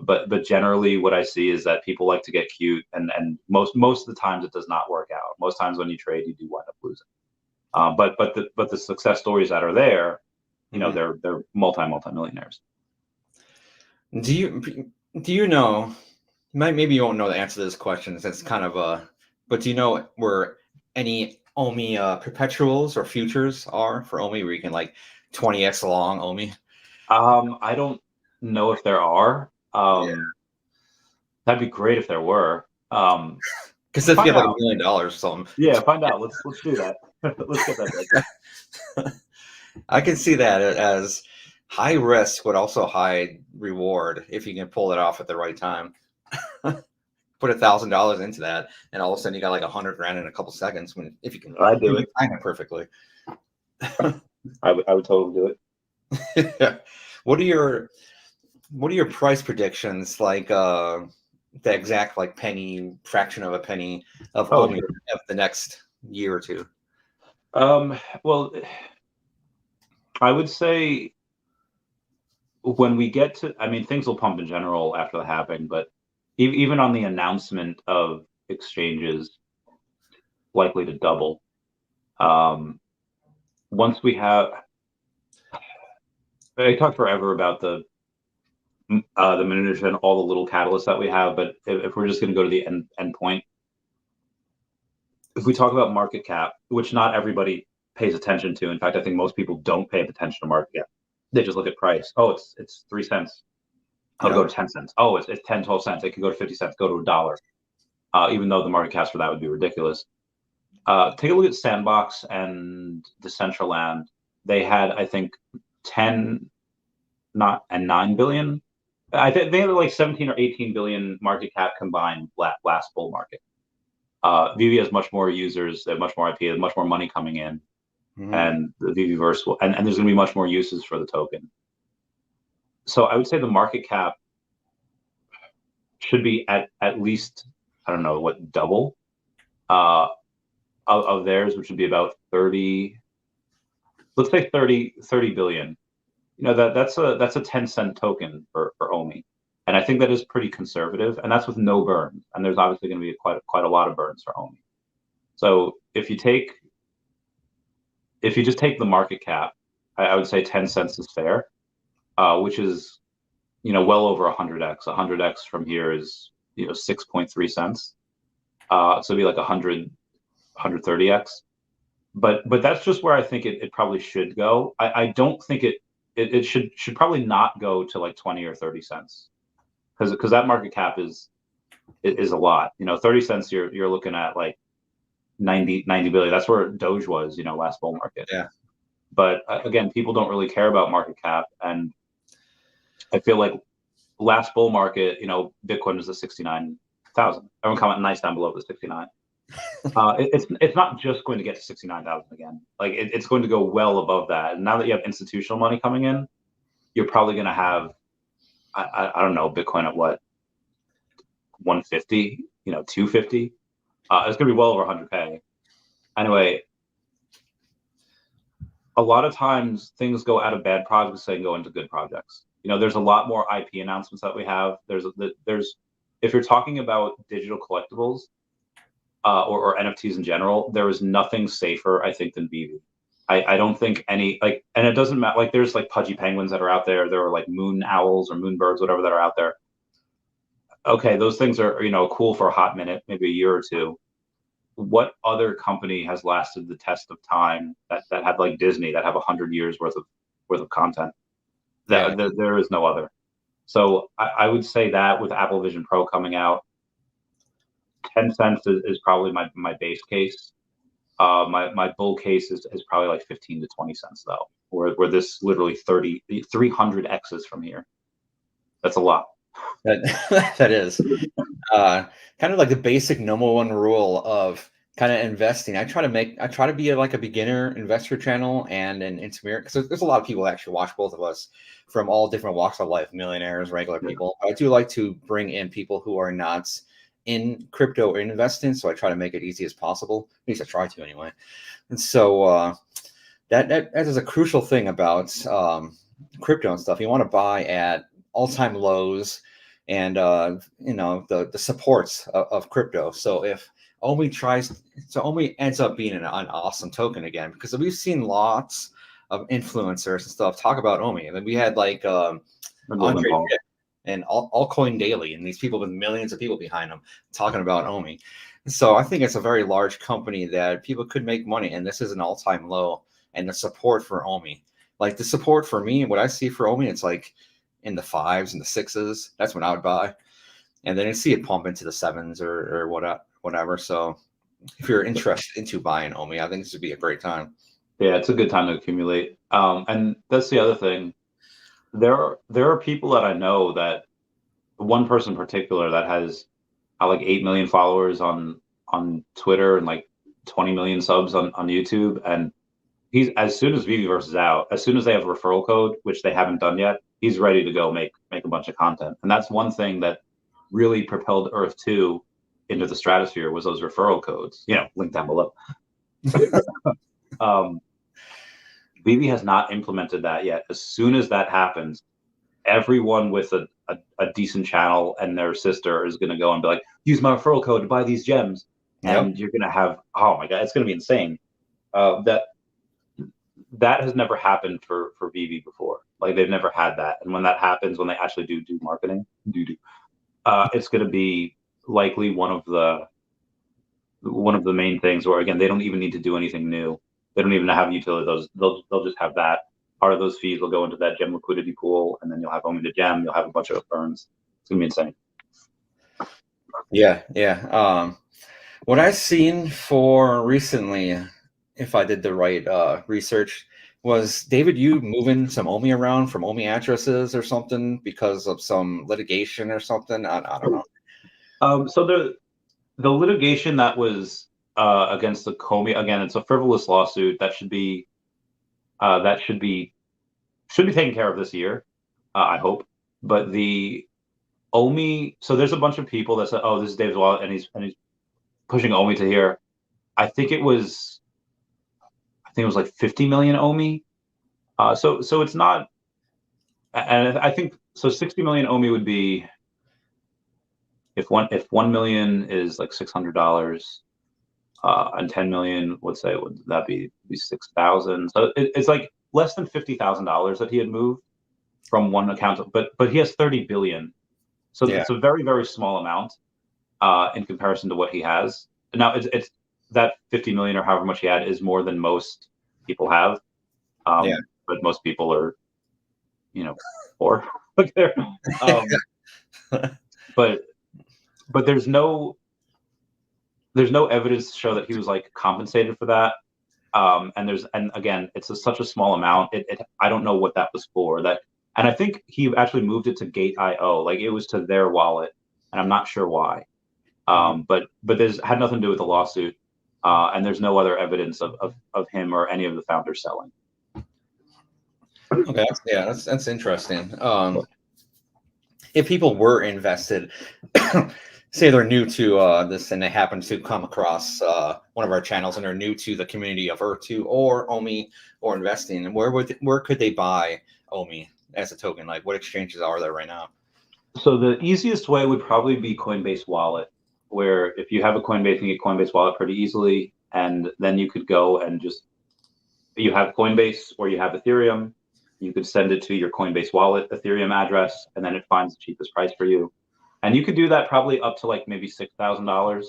But generally, what I see is that people like to get cute, and most of the times it does not work out. Most times when you trade, you do wind up losing. But the success stories that are there, they're multi-millionaires. Do you know? Maybe you won't know the answer to this question. It's kind of but do you know where any OMI perpetuals or futures are for OMI, where you can like 20x long OMI? I don't know if there are. That'd be great if there were. Because if you have like $1 million or something. Yeah, find out. Let's do that. Let's get that. I can see that as high risk, but also high reward if you can pull it off at the right time. Put $1,000 into that, and all of a sudden you got like $100,000 in a couple seconds. If you can, I do it. Time it perfectly. I would totally do it. Yeah. What are your price predictions? Like the exact like penny, fraction of a penny of OMI of the next year or two. Well, I would say when we get to, things will pump in general after the halving, but even on the announcement of exchanges likely to double, once we have, I talked forever about the minutia and all the little catalysts that we have, but if we're just going to go to the end point, if we talk about market cap, which not everybody pays attention to. In fact, I think most people don't pay attention to market cap. They just look at price. Oh, it's 3 cents. It'll go to 10 cents. Oh, it's 10, 12 cents. It could go to 50 cents, go to $1. Even though the market caps for that would be ridiculous. Take a look at Sandbox and Decentraland. They had, I think, 10, not and 9 billion. I think they had like 17 or 18 billion market cap combined last bull market. Veve has much more users, they have much more IP, there's much more money coming in, and the Veveverse will, and there's going to be much more uses for the token. So I would say the market cap should be at least, I don't know what, double of theirs, which would be about 30. Let's say 30 billion. You know, that's a 10-cent token for OMI. And I think that is pretty conservative, and that's with no burn. And there's obviously going to be quite a lot of burns for OMI. So if you just take the market cap, I would say 10 cents is fair, which is, you know, well over 100x. 100x from here is, you know, 6.3 cents. So it'd be like 130x. But that's just where I think it probably should go. I don't think it should probably not go to like 20 or 30 cents. Because that market cap is a lot. You know, 30 cents you're looking at like 90 billion. That's where Doge was, you know, last bull market. Yeah. But again, people don't really care about market cap, and I feel like last bull market, you know, Bitcoin was at 69,000. Everyone comment nice down below the 69. It's not just going to get to 69,000 again. Like it's going to go well above that. And now that you have institutional money coming in, you're probably going to have, I don't know, Bitcoin at what, 150, you know, 250. It's going to be well over 100K. Anyway, a lot of times things go out of bad projects and go into good projects. You know, there's a lot more IP announcements that we have. There's if you're talking about digital collectibles or NFTs in general, there is nothing safer, I think, than Veve. I don't think any, like, and it doesn't matter, like there's like pudgy penguins that are out there. There are like moon owls or moon birds, whatever, that are out there. Okay, those things are, you know, cool for a hot minute, maybe a year or two. What other company has lasted the test of time that had like Disney, that have 100 years worth of content? There is no other. So I would say that with Apple Vision Pro coming out, 10 cents is probably my base case. My bull case is probably like 15 to 20 cents though, where this literally 300 X's from here. That's a lot. That is kind of like the basic number one rule of kind of investing. I try to be like a beginner investor channel and an intermediate, because there's a lot of people that actually watch both of us from all different walks of life, millionaires, regular people. I do like to bring in people who are not in crypto or investing, so I try to make it easy as possible. At least I try to anyway. And so that is a crucial thing about crypto and stuff. You want to buy at all-time lows and you know, the supports of crypto. So if OMI ends up being an awesome token again, because we've seen lots of influencers and stuff talk about OMI. And then we had like Andre and Altcoin Daily, and these people with millions of people behind them talking about OMI. So I think it's a very large company that people could make money, and this is an all-time low. And the support for OMI, like the support for me, what I see for OMI, it's like in the 5s and the 6s. That's when I would buy, and then you see it pump into the 7s or whatever. So if you're interested into buying OMI, I think this would be a great time. Yeah, it's a good time to accumulate. And that's the other thing. There are people that I know, that one person in particular that has like 8 million followers on Twitter and like 20 million subs on YouTube. And he's, as soon as Veveverse is out, as soon as they have a referral code, which they haven't done yet, he's ready to go make a bunch of content. And that's one thing that really propelled Earth 2 into the stratosphere, was those referral codes. You know, link down below. Veve has not implemented that yet. As soon as that happens, everyone with a decent channel and their sister is going to go and be like, use my referral code to buy these gems. And yep, you're going to have, oh my God, it's going to be insane. That has never happened for Veve before. Like, they've never had that. And when that happens, when they actually do marketing, it's going to be likely one of the main things where, again, they don't even need to do anything new. They don't even have utility. They'll just have that. Part of those fees will go into that gem liquidity pool, and then you'll have only the gem. You'll have a bunch of burns. It's gonna be insane. Yeah. What I've seen for recently, if I did the right research, was David you moving some Omi around from Omi addresses or something because of some litigation or something. I don't know. So the litigation that was against the Comey, again, it's a frivolous lawsuit that should be taken care of this year, I hope. But the Omi, so there's a bunch of people that said, "Oh, this is David's wallet," and he's pushing Omi to here. I think it was like 50 million Omi. So it's not, and I think so. 60 million Omi would be if 1 million is like $600, and 10 million, let's say, would that be 6,000? So it's like less than $50,000 that he had moved from one account, but he has 30 billion, so Yeah. it's a very, very small amount in comparison to what he has. Now it's that 50 million or however much he had is more than most people have. Yeah. But most people are, poor. um, but there's no evidence to show that he was like compensated for that. And again, it's such a small amount. I don't know what that was for. And I think he actually moved it to Gate.io, like it was to their wallet, and I'm not sure why. But there's had nothing to do with the lawsuit, and there's no other evidence of him or any of the founders selling. Okay, that's interesting. If people were invested, say they're new to this and they happen to come across one of our channels and they're new to the community of Earth2 or Omi or investing, where could they buy Omi as a token? Like, what exchanges are there right now? So the easiest way would probably be Coinbase Wallet, where if you have a Coinbase, you get Coinbase Wallet pretty easily, and then you could go and you have Coinbase or you have Ethereum, you could send it to your Coinbase Wallet Ethereum address, and then it finds the cheapest price for you. And you could do that probably up to like maybe $6,000,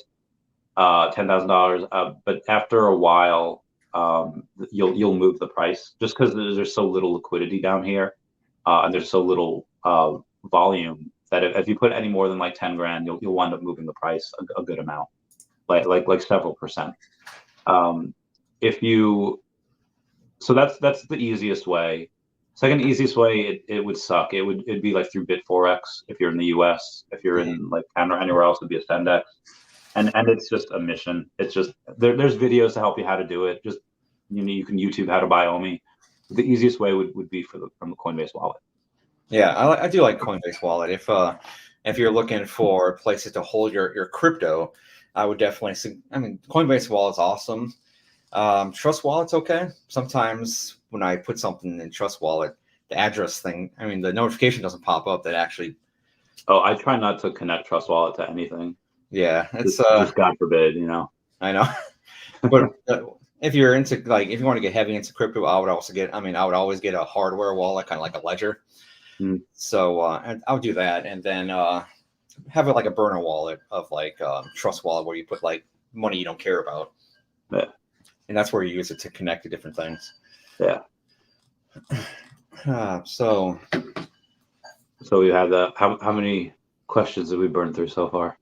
$10,000. But after a while, you'll move the price just because there's so little liquidity down here, and there's so little volume that if you put any more than like 10 grand, you'll wind up moving the price a good amount, like several percent. So that's the easiest way. Second easiest way, it would suck. It'd be like through BitForex if you're in the US. If you're in like Canada or anywhere else, it'd be a Sendex. And it's just a mission. It's just there's videos to help you how to do it. Just you can YouTube how to buy Omi. The easiest way would be from the Coinbase wallet. Yeah, I do like Coinbase Wallet. If you're looking for places to hold your crypto, I would definitely see. I mean, Coinbase Wallet's awesome. Trust Wallet's okay. Sometimes when I put something in Trust Wallet, the address thing, I mean, the notification doesn't pop up. That actually. Oh, I try not to connect Trust Wallet to anything. Yeah, it's just God forbid, I know, but if you're into if you want to get heavy into crypto, I would always get a hardware wallet, kind of like a ledger. So I would do that, and then have it like a burner wallet of Trust Wallet where you put like money you don't care about. Yeah. And that's where you use it to connect to different things. Yeah. So we have that. How many questions did we burn through so far?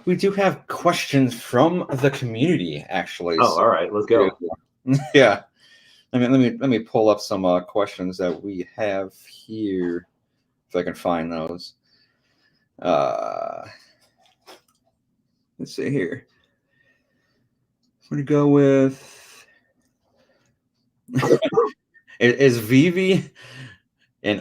We do have questions from the community, actually. Oh, all right, let's go. Yeah. Let me pull up some questions that we have here, if I can find those. Let's see here. I'm gonna go with is Veve an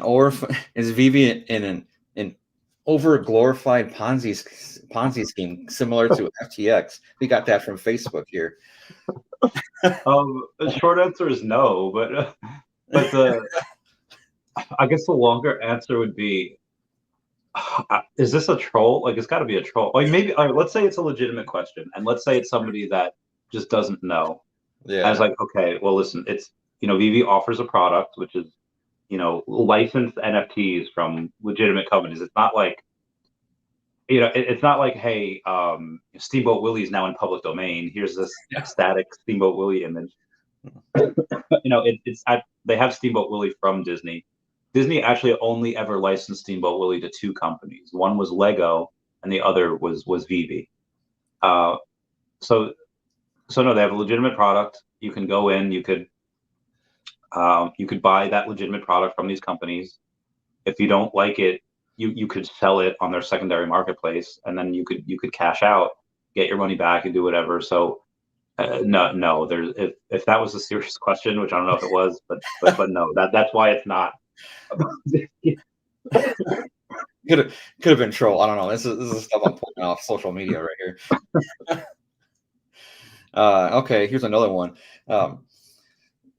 over glorified Ponzi scheme similar to FTX? We got that from Facebook here. The short answer is no, but I guess the longer answer would be, is this a troll? Like, it's got to be a troll. Like, maybe let's say it's a legitimate question, and let's say it's somebody that just doesn't know. Yeah. I was like, okay, well, listen, it's Veve offers a product which is licensed NFTs from legitimate companies. It's not like it's not like, hey, Steamboat Willie is now in public domain. Here's this static Steamboat Willie image. They have Steamboat Willie from Disney. Disney actually only ever licensed Steamboat Willie to two companies. One was Lego, and the other was Veve. so no, they have a legitimate product. You can go in, you could buy that legitimate product from these companies. If you don't like it, you could sell it on their secondary marketplace, and then you could cash out, get your money back, and do whatever. So no, there's if that was a serious question, which I don't know if it was, but no, that's why it's not. Could have been troll. I don't know. This is stuff I'm pulling off social media right here. Okay, here's another one.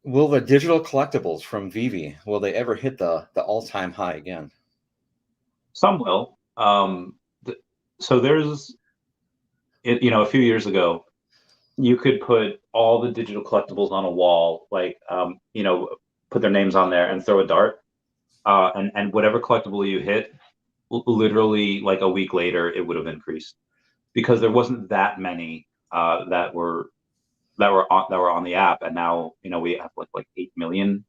Will the digital collectibles from Veve, will they ever hit the all-time high again? Some will. So there's, a few years ago, you could put all the digital collectibles on a wall, like, put their names on there and throw a dart, and whatever collectible you hit, literally like a week later, it would have increased because there wasn't that many that were on the app, and now we have like 8 million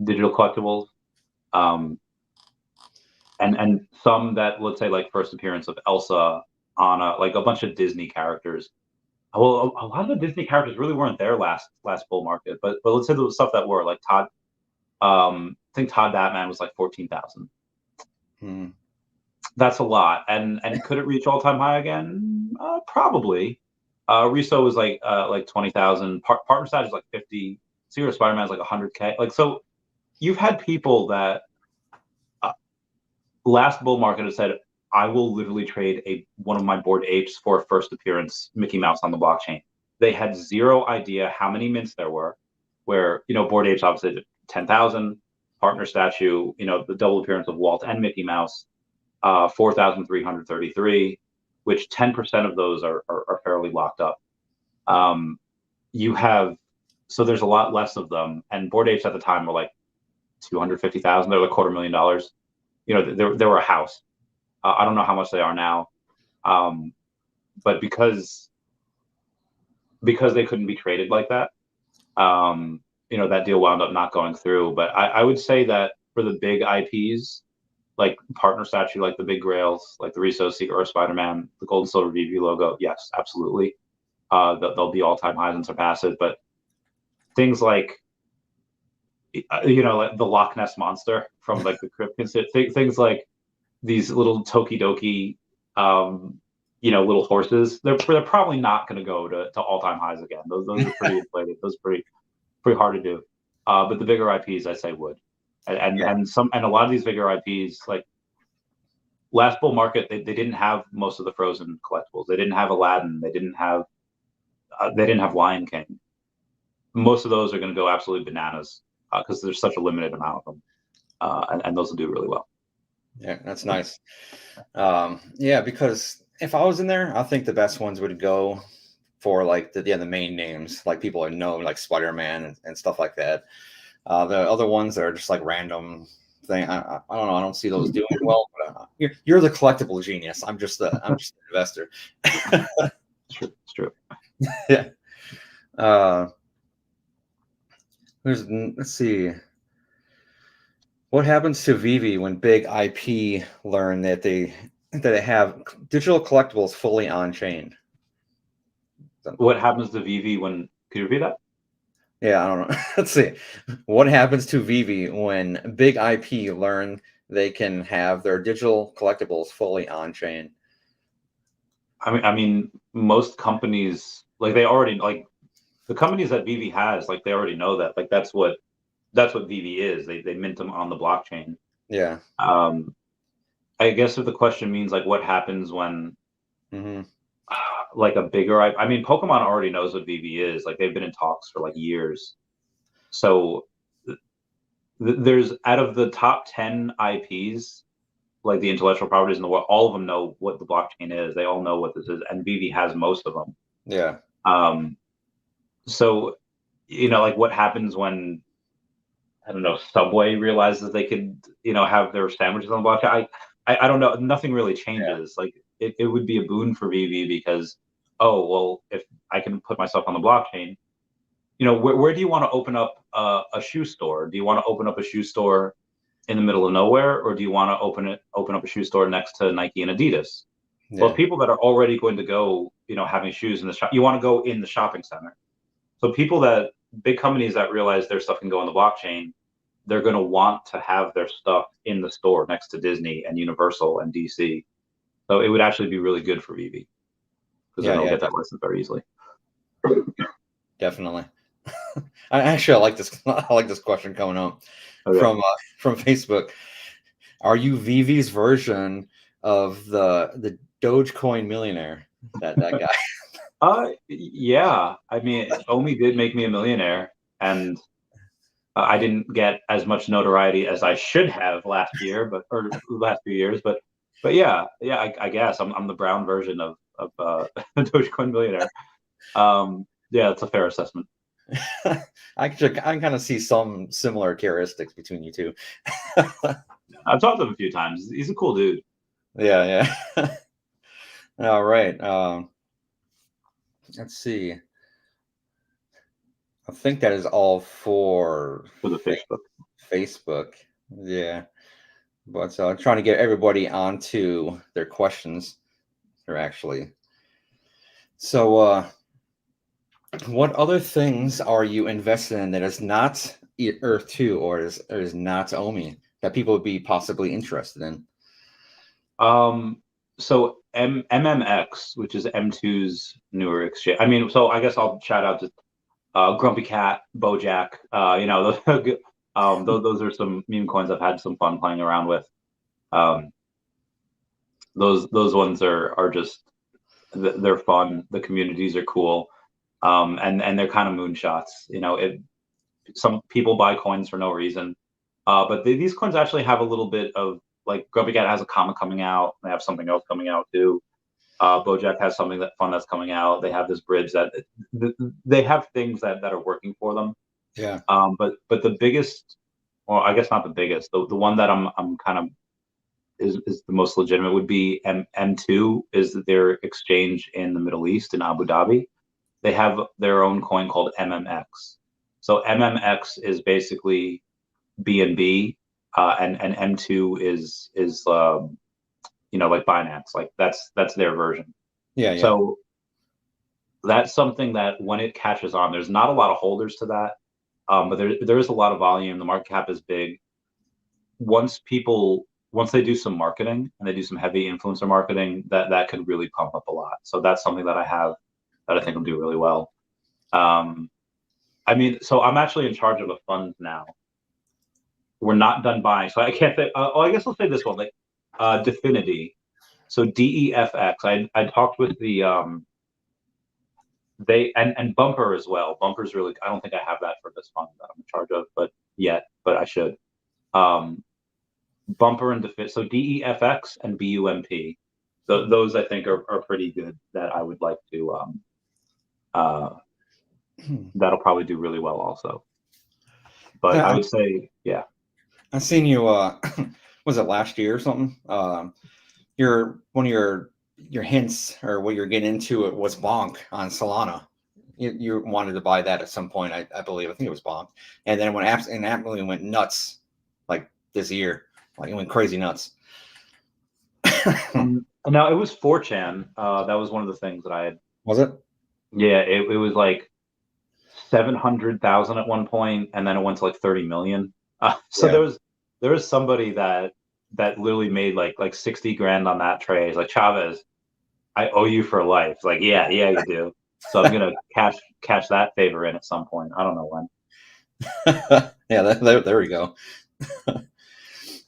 digital collectibles, and some that, let's say, like first appearance of Elsa, Anna, like a bunch of Disney characters. Well, a lot of the Disney characters really weren't there last bull market, but let's say there was stuff that were like Todd. I think Todd Batman was like 14,000. That's a lot, and could it reach all time high again? Probably. Riso was like 20,000. Partner Stage is like 50. Secret Spider-Man is like 100K. Like, so you've had people that last bull market have said, I will literally trade one of my Bored Apes for a first appearance Mickey Mouse on the blockchain. They had zero idea how many mints there were, where, Bored Apes obviously did 10,000, partner statue, the double appearance of Walt and Mickey Mouse, 4,333, which 10% of those are fairly locked up. So there's a lot less of them, and Bored Apes at the time were like 250,000. They're like $250,000. They were a house. I don't know how much they are now, but because they couldn't be traded like that, that deal wound up not going through. But I would say that for the big IPs, like partner statue, like the big grails, like the Riso, Secret or Spider-Man, the gold and silver Veve logo, yes, absolutely. They'll be all-time highs and surpass it. But things like, like the Loch Ness monster from like the Crypt, things like these little Tokidoki, little horses, they're probably not going to go to all-time highs again. Those are pretty inflated. Those are pretty hard to do. But the bigger IPs, I say, would. And a lot of these bigger IPs, like last bull market, they didn't have most of the Frozen collectibles. They didn't have Aladdin. They didn't have Lion King. Most of those are going to go absolutely bananas because there's such a limited amount of them, and those will do really well. Yeah, that's nice. Yeah, because if I was in there, I think the best ones would go for like the main names, like people that know, like Spider-Man and stuff like that. The other ones that are just like random thing. I don't know. I don't see those doing well. But, you're the collectible genius. I'm just an investor. It's true. Yeah. Let's see. What happens to Veve when big IP learn that they have digital collectibles fully on chain? What happens to Veve when? Can you repeat that? Yeah, I don't know. Let's see. What happens to Veve when big IP learn they can have their digital collectibles fully on chain? I mean, most companies, like, they already, like, the companies that Veve has, like, they already know that. Like, that's what Veve is. They mint them on the blockchain. Yeah. I guess if the question means like what happens when like a bigger, I mean, Pokemon already knows what Veve is. Like, they've been in talks for like years. So there's, out of the top 10 IPs, like the intellectual properties in the world, all of them know what the blockchain is. They all know what this is, and Veve has most of them. Yeah. So, like, what happens when, I don't know, Subway realizes they could, have their sandwiches on the blockchain? I don't know. Nothing really changes. Yeah. Like, it would be a boon for Veve because, oh, well, if I can put myself on the blockchain, where do you want to open up a shoe store? Do you want to open up a shoe store in the middle of nowhere, or do you want to open up a shoe store next to Nike and Adidas? Well, people that are already going to go, having shoes in the shop, you want to go in the shopping center. So big companies that realize their stuff can go on the blockchain, they're going to want to have their stuff in the store next to Disney and Universal and DC. So it would actually be really good for Veve because then they'll get that license very easily. Definitely. I like this. I like this question coming up from Facebook. Are you Veve's version of the Dogecoin millionaire? That guy. Yeah. I mean, Omi did make me a millionaire, and I didn't get as much notoriety as I should have last year, or last few years. But yeah. I guess I'm the brown version of Dogecoin millionaire. Yeah, that's a fair assessment. I kind of see some similar characteristics between you two. I've talked to him a few times. He's a cool dude. Yeah. All right. Let's see. I think that is all for the Facebook. Yeah. But I'm trying to get everybody onto their questions. Or actually. So what other things are you invested in that is not Earth 2 or is not Omi that people would be possibly interested in? So MMX, which is M2's newer exchange. I mean, so I guess I'll shout out to Grumpy Cat, Bojack. Those are some meme coins I've had some fun playing around with. Those ones are just they're fun. The communities are cool, and they're kind of moonshots. Some people buy coins for no reason, but these coins actually have a little bit of, like, Grumpy Cat has a comic coming out. They have something else coming out too. Bojack has something that's coming out. They have this bridge that they have things that are working for them. Yeah. But the biggest, well, I guess not the biggest. The one that I'm kind of is the most legitimate would be M2 is their exchange in the Middle East in Abu Dhabi. They have their own coin called MMX. So MMX is basically BNB, and M2 is like Binance, like that's their version. Yeah. So that's something that when it catches on, there's not a lot of holders to that, but there is a lot of volume. The market cap is big. Once they do some marketing and they do some heavy influencer marketing, that could really pump up a lot. So that's something that I have that I think will do really well. I mean, so I'm actually in charge of a fund now. We're not done buying, so I can't say. I guess I'll say this one, like Definity. So DEFX. I talked with the they and Bumper as well. Bumper's really. I don't think I have that for this fund that I'm in charge of, but I should. Bumper and Definity. So DEFX and BUMP. Those I think are pretty good. That I would like to. That'll probably do really well also. But I would say, yeah. I seen you. Was it last year or something? One of your hints or what you're getting into it was Bonk on Solana. You wanted to buy that at some point, I believe. I think it was Bonk, and then when that really went nuts, like this year, like it went crazy nuts. No, it was 4chan. That was one of the things that I had. Was it? Yeah, it was like 700,000 at one point, and then it went to like 30 million. So yeah. there was somebody that literally made like 60 grand on that trade. He's like, Chavez, I owe you for life. It's like, yeah, you do. So I'm gonna cash that favor in at some point. I don't know when. Yeah, there we go.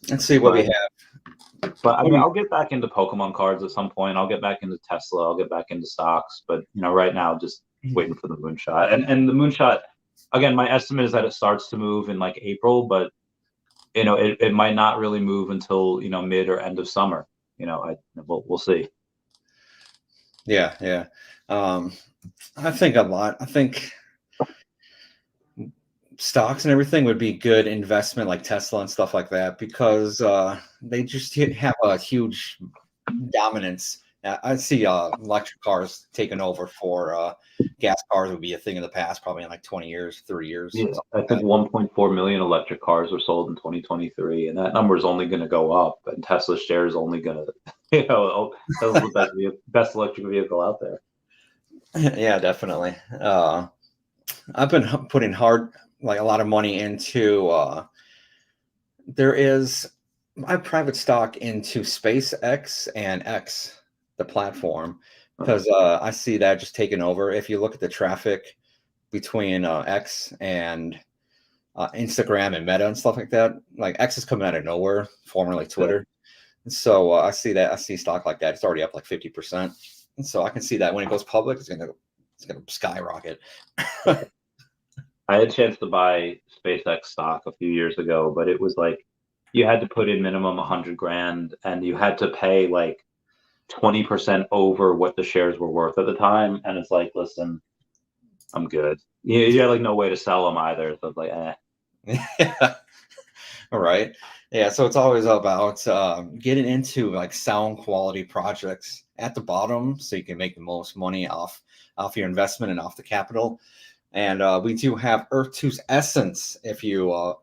Let's see what we have. But I mean, I'll get back into Pokemon cards at some point. I'll get back into Tesla. I'll get back into stocks. But right now, just waiting for the moonshot. And the moonshot, again, my estimate is that it starts to move in like April, but it might not really move until mid or end of summer. We'll see. Yeah. I think a lot. I think stocks and everything would be good investment, like Tesla and stuff like that, because they just have a huge dominance I see electric cars taking over for gas cars would be a thing of the past, probably in like 20 years, 30 years. Yeah, I think 1.4 million electric cars were sold in 2023, and that number is only going to go up. And Tesla's share is only going to, Tesla's the best electric vehicle out there. Yeah, definitely. I've been putting like a lot of money into. There is my private stock into SpaceX and X, the platform, because I see that just taking over. If you look at the traffic between X and Instagram and Meta and stuff like that, like X is coming out of nowhere, formerly Twitter. So I see that. I see stock like that. It's already up like 50%. So I can see that when it goes public, it's gonna skyrocket. I had a chance to buy SpaceX stock a few years ago, but it was like you had to put in minimum 100 grand, and you had to pay like 20% over what the shares were worth at the time. And it's like, listen, I'm good. You had like no way to sell them either. So it's like, Yeah. All right. Yeah. So it's always about getting into like sound quality projects at the bottom, so you can make the most money off your investment and off the capital. And we do have Earth 2's Essence if you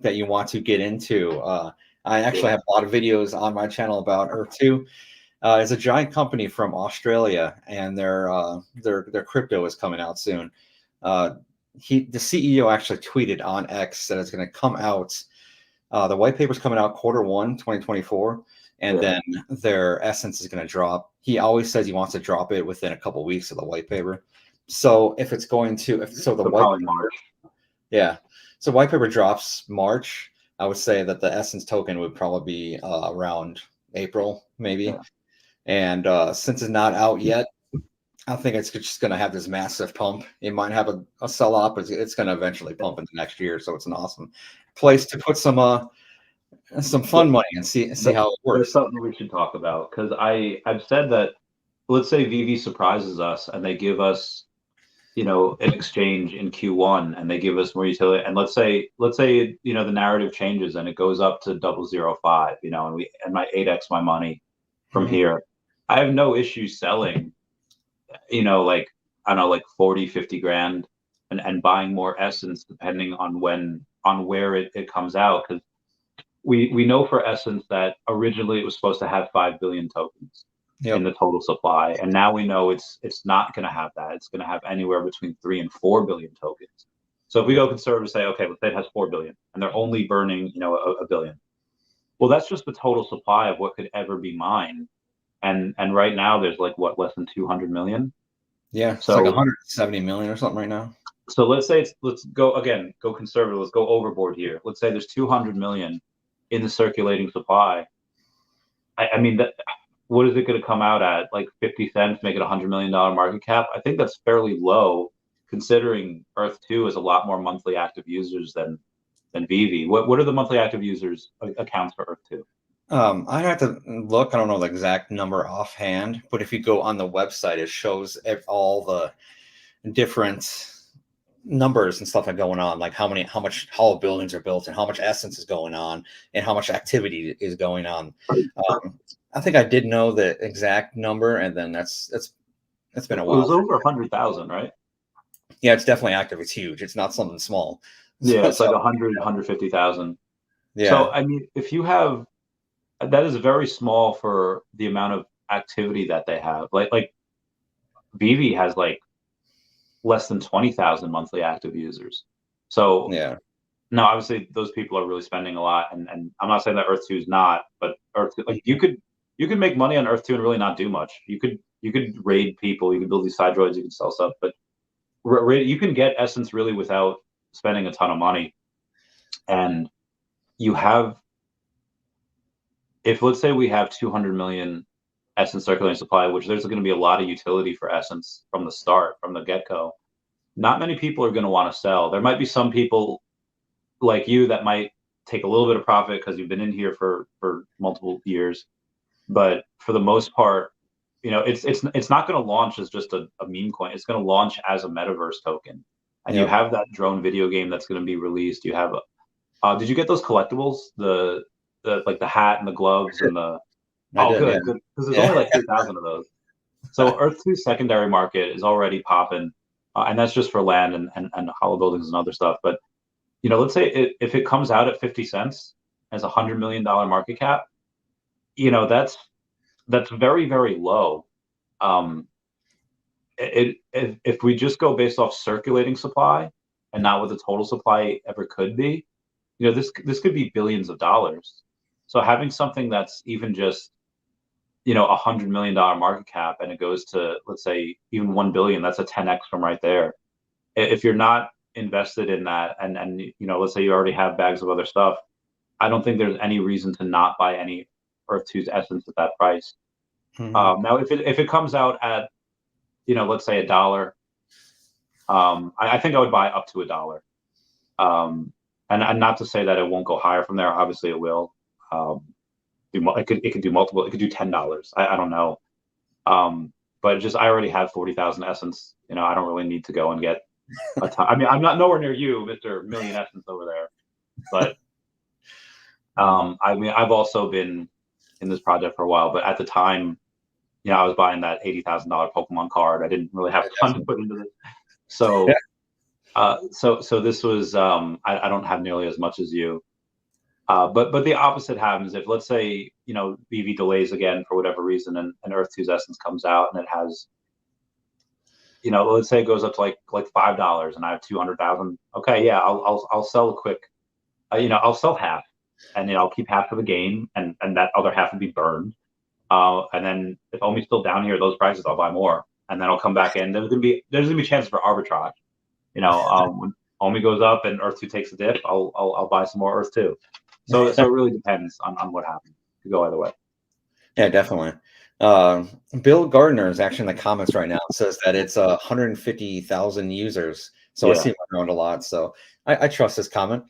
that you want to get into. I actually have a lot of videos on my channel about Earth 2. It's a giant company from Australia, and their crypto is coming out soon. The CEO actually tweeted on X that it's going to come out. The white paper's coming out Q1 2024, and then their Essence is going to drop. He always says he wants to drop it within a couple weeks of the white paper. So if it's going to, the white paper, March. Yeah, so white paper drops March. I would say that the Essence token would probably be around April, maybe. Yeah. And since it's not out yet, I think it's just going to have this massive pump. It might have a sell off, but it's going to eventually pump into next year. So it's an awesome place to put some fun money and see how it works. There's something we should talk about, because I've said that, let's say Veve surprises us and they give us, an exchange in Q1, and they give us more utility. And let's say the narrative changes and it goes up to 0.005, and my 8x my money from here. I have no issue selling, like, I don't know, like 40, 50 grand and buying more Essence depending on where it comes out. Because we know for Essence that originally it was supposed to have 5 billion tokens in the total supply, and now we know it's not going to have that. It's going to have anywhere between 3 and 4 billion tokens. So if we go conservative, say, okay, let's say it has 4 billion and they're only burning a billion, well, that's just the total supply of what could ever be mined. And right now there's like less than 200 million. Yeah, so it's like 170 million or something right now. So let's say let's go conservative. Let's go overboard here. Let's say there's 200 million in the circulating supply. I mean, that, what is it going to come out at? Like 50 cents, make it $100 million market cap? I think that's fairly low, considering Earth 2 is a lot more monthly active users than Veve. What are the monthly active users accounts for Earth 2? I'd have to look. I don't know the exact number offhand, but if you go on the website, it shows all the different numbers and stuff that are going on, like how much hollow buildings are built and how much Essence is going on and how much activity is going on. I think I did know the exact number, and then that's been a while. It was over 100,000, right? Yeah, it's definitely active. It's huge. It's not something small. Yeah, it's like 150,000. Yeah. So I mean, if you have, that is very small for the amount of activity that they have. Like Veve has like less than 20,000 monthly active users. So yeah. No, obviously those people are really spending a lot, and I'm not saying that Earth 2 is not, but Earth 2, like you could make money on Earth 2 and really not do much. You could raid people, you can build these side droids, you can sell stuff, but you can get Essence really without spending a ton of money. And you have, if let's say we have 200 million Essence circulating supply, which there's going to be a lot of utility for Essence from the start, from the get-go, not many people are going to want to sell. There might be some people like you that might take a little bit of profit because you've been in here for multiple years, but for the most part, it's not going to launch as just a meme coin. It's going to launch as a metaverse token, and you have that drone video game that's going to be released. You have did you get those collectibles, the like the hat and the gloves and the I Oh, did, yeah. good, good, because there's Yeah. only like 3,000 of those. So Earth 2 secondary market is already popping, and that's just for land and hollow buildings and other stuff. But let's say if it comes out at 50 cents as $100 million market cap, that's very, very low. Um, if we just go based off circulating supply and not what the total supply ever could be, this could be billions of dollars. So having something that's even just $100 million market cap and it goes to, let's say, even 1 billion, that's a 10x from right there. If you're not invested in that, and let's say you already have bags of other stuff, I don't think there's any reason to not buy any Earth 2's essence at that price. Mhm. Now, if it comes out at let's say $1, I think I would buy up to $1. And not to say that it won't go higher from there. Obviously, it will. It could do multiple. It could do $10. I don't know. But just I already have 40,000 essence. I don't really need to go and get a ton. I mean, I'm not nowhere near you, Mr. Million Essence over there. But I mean, I've also been in this project for a while. But at the time, I was buying that $80,000 Pokemon card. I didn't really have a ton to put into this. So, so this was. I don't have nearly as much as you. But the opposite happens if, let's say, Veve delays again for whatever reason, and Earth 2's essence comes out and it has, let's say it goes up to like $5, and I have 200,000. Okay, yeah, I'll sell a quick, I'll sell half, and I'll keep half of the game, and that other half will be burned. And then if Omi's still down here, those prices, I'll buy more, and then I'll come back in. There's gonna be chances for arbitrage. When Omi goes up and Earth 2 takes a dip, I'll buy some more Earth 2. So it really depends on what happens. It could go either way. Yeah, definitely. Bill Gardner is actually in the comments right now. It says that it's 150,000 users. So I see him around a lot. So I trust his comment.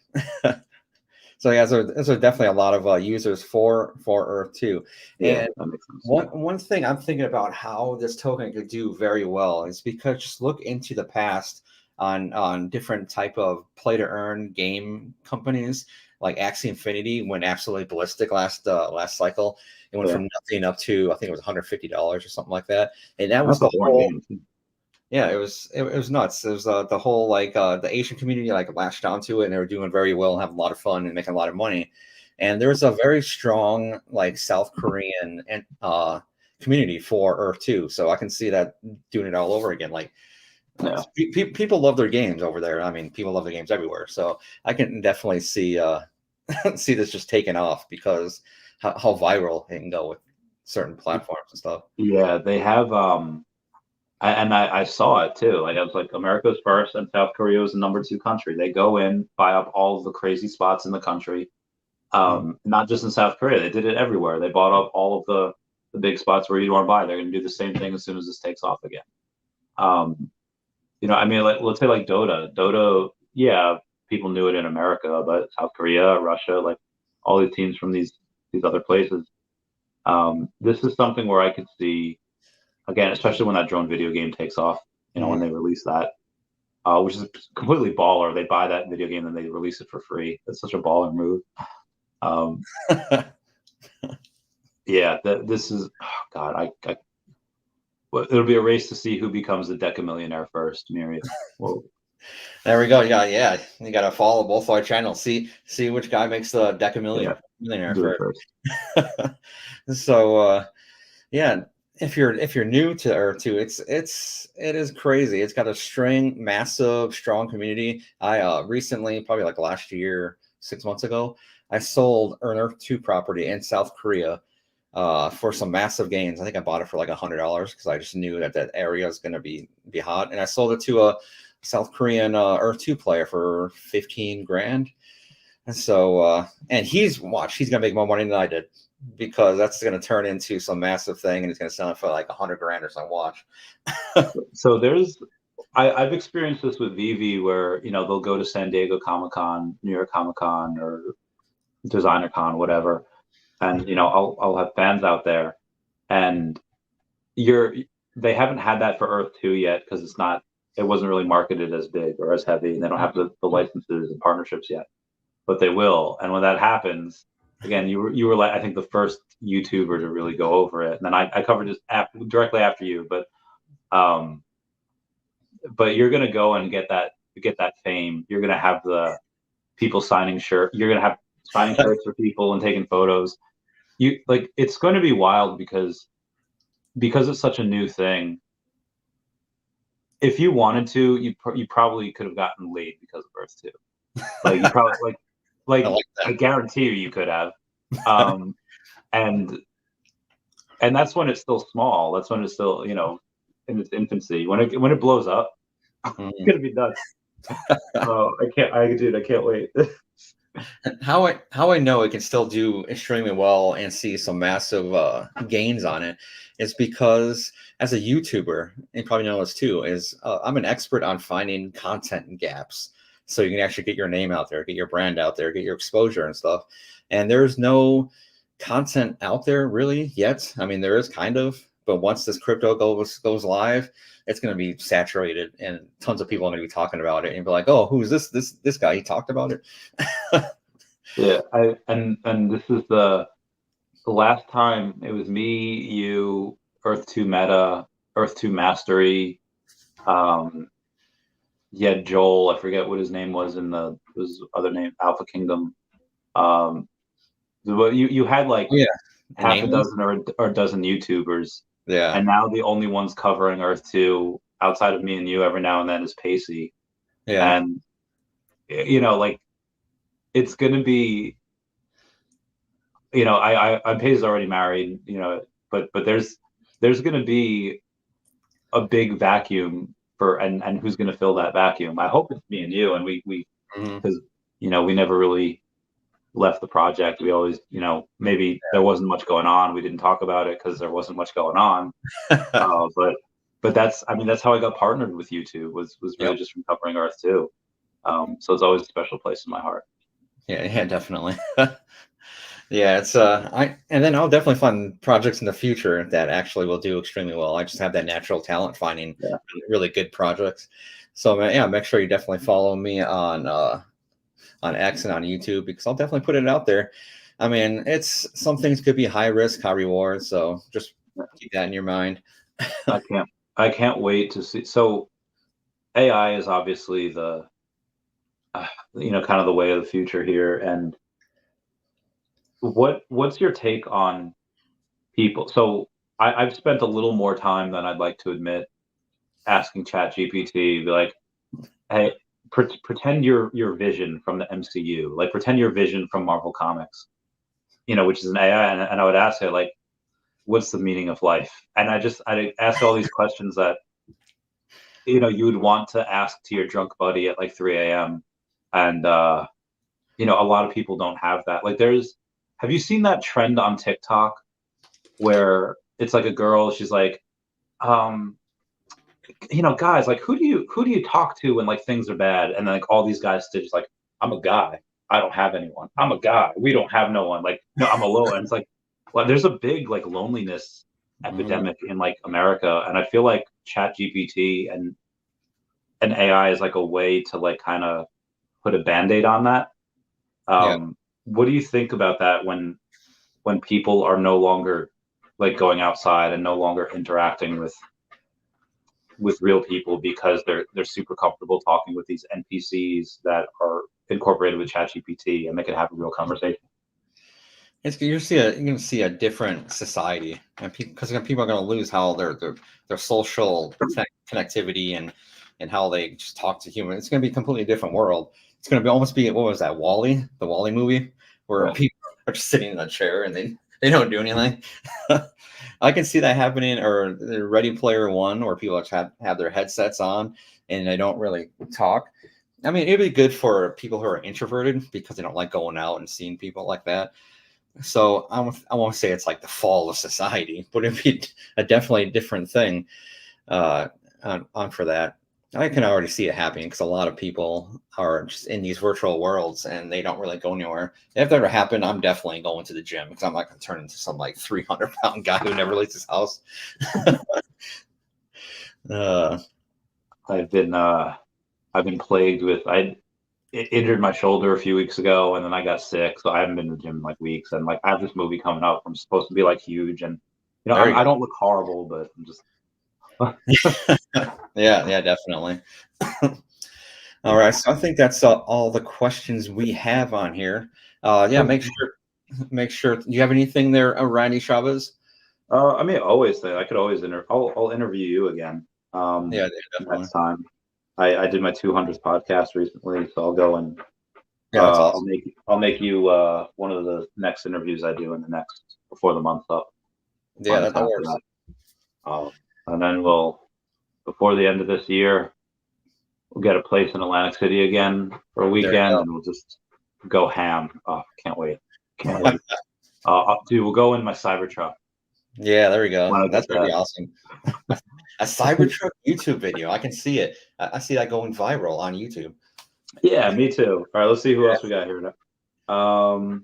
So yeah, there's definitely a lot of users for Earth 2. Yeah, And that makes sense. one thing I'm thinking about how this token could do very well is because just look into the past on different type of play to earn game companies like Axie Infinity went absolutely ballistic last cycle. It went from nothing up to I think it was $150 or something like that, and that was the whole. Yeah, it was nuts. It was the whole the Asian community latched onto it, and they were doing very well and having a lot of fun and making a lot of money. And there was a very strong South Korean and community for Earth 2, so I can see that doing it all over again. People love their games over there. I mean, people love the games everywhere, so I can definitely see see this just taking off because how viral it can go with certain platforms and stuff. Yeah, they have. I saw it too. Like, I was like, America's first and South Korea was the number 2 country. They go in, buy up all of the crazy spots in the country. Not just in South Korea, they did it everywhere. They bought up all of the big spots where you want to buy. They're going to do the same thing as soon as this takes off again. I mean, let's say Dota. Dota, yeah, people knew it in America, but South Korea, Russia, all these teams from these other places. This is something where I could see, again, especially when that drone video game takes off, when they release that, which is completely baller. They buy that video game and they release it for free. That's such a baller move. Yeah, this is, oh God, it'll be a race to see who becomes the Decamillionaire first, Miriam. Whoa. There we go. Yeah. You got to follow both our channels. See which guy makes the Decamillionaire first. So, yeah, if you're new to Earth 2, it is crazy. It's got a massive, strong community. I recently, probably last year, 6 months ago, I sold an Earth 2 property in South Korea for some massive gains. I think I bought it for $100 because I just knew that area is going to be hot, and I sold it to a South Korean Earth 2 player for 15 grand. And so, and he's gonna make more money than I did because that's gonna turn into some massive thing, and he's gonna sell it for 100 grand or something. Watch. So I've experienced this with Veve where they'll go to San Diego Comic-Con, New York Comic-Con, or Designer Con, whatever, and I'll have fans out there, and they haven't had that for Earth 2 yet because it wasn't really marketed as big or as heavy, and they don't have the licenses and partnerships yet, but they will. And when that happens, again, you were like, I think the first YouTuber to really go over it, and then I covered this directly after you, but you're gonna go and get that fame. You're gonna have the people signing shirt. You're gonna have signing shirts for people and taking photos. You like it's going to be wild because it's such a new thing. If you wanted to, you probably could have gotten laid because of Earth 2. Like you probably I guarantee you could have. And that's when it's still small. That's when it's still, in its infancy. When it blows up, it's gonna be nuts. Oh, I can't wait. How I know it can still do extremely well and see some massive gains on it is because as a YouTuber, and you probably know this too, is I'm an expert on finding content gaps. So you can actually get your name out there, get your brand out there, get your exposure and stuff. And there's no content out there really yet. I mean, there is kind of, but once this crypto goes live, it's going to be saturated and tons of people are going to be talking about it and be like, oh, who's this guy? He talked about it. Yeah. And this is the last time it was me, you, Earth 2 Meta, Earth 2 Mastery, Joel, I forget what his name was his other name, Alpha Kingdom. But you had like half a dozen or a dozen YouTubers. Yeah. And now the only ones covering Earth 2 outside of me and you every now and then is Pacey. Yeah. And like it's gonna be, Pacey's already married, but there's gonna be a big vacuum and who's gonna fill that vacuum? I hope it's me and you, and we because we never really left the project. We always, maybe there wasn't much going on. We didn't talk about it because there wasn't much going on. But that's how I got partnered with YouTube was really just from covering Earth 2. So it's always a special place in my heart. Yeah, definitely. Yeah, it's and then I'll definitely find projects in the future that actually will do extremely well. I just have that natural talent finding really good projects. So yeah, make sure you definitely follow me on X and on YouTube because I'll definitely put it out there. I mean, it's some things could be high risk, high reward. So just keep that in your mind. I can't wait to see. So AI is obviously the kind of the way of the future here. And what's your take on people? So I've spent a little more time than I'd like to admit asking ChatGPT, be like, hey, pretend your vision from the MCU, like pretend your vision from Marvel Comics, which is an AI, and I would ask it like, what's the meaning of life? And I ask all these questions that you would want to ask to your drunk buddy at like 3 a.m. And a lot of people don't have that. Like have you seen that trend on TikTok where it's like a girl, she's like, guys, like who do you talk to when like things are bad? And then like all these guys just like, I'm a guy. I don't have anyone. I'm a guy. We don't have no one. Like, no, I'm alone. And it's like, well, there's a big like loneliness epidemic in like America. And I feel like ChatGPT and AI is like a way to like kind of put a Band-Aid on that. What do you think about that when people are no longer like going outside and no longer interacting with real people because they're super comfortable talking with these NPCs that are incorporated with ChatGPT and they can have a real conversation? You're going to see a different society, and because people are going to lose how their social connectivity and how they just talk to humans. It's going to be a completely different world. It's going to almost be, what was that, WALL-E, the WALL-E movie, where people are just sitting in a chair and they don't do anything. I can see that happening, or the Ready Player One, where people have their headsets on and they don't really talk. I mean, it'd be good for people who are introverted because they don't like going out and seeing people like that. So I won't say it's like the fall of society, but it'd be a definitely different thing on for that. I can already see it happening because a lot of people are just in these virtual worlds and they don't really go anywhere. If that ever happened, I'm definitely going to the gym because I'm not going to turn into some like 300-pound guy who never leaves his house. I've been plagued with injured my shoulder a few weeks ago, and then I got sick, so I haven't been to the gym in like weeks. And like I have this movie coming up. I'm supposed to be like huge, and There you I don't look horrible, but I'm just go. Yeah, definitely. All right, so I think that's all the questions we have on here. Yeah, make sure. Do you have anything there, Randy Chavez? I mean, always say I could always I'll interview you again. Yeah, definitely. Next time. I did my 200th podcast recently, so I'll go and Yeah, that's awesome. I'll make you one of the next interviews I do in the next before the month's up. Yeah, that works. And then before the end of this year, we'll get a place in Atlantic City again for a weekend, and we'll just go ham. Oh, can't wait. Dude, we'll go in my Cybertruck. Yeah, there we go. That's gonna be awesome. A Cybertruck YouTube video. I can see it. I see that going viral on YouTube. Yeah, me too. All right, let's see who else we got here. No,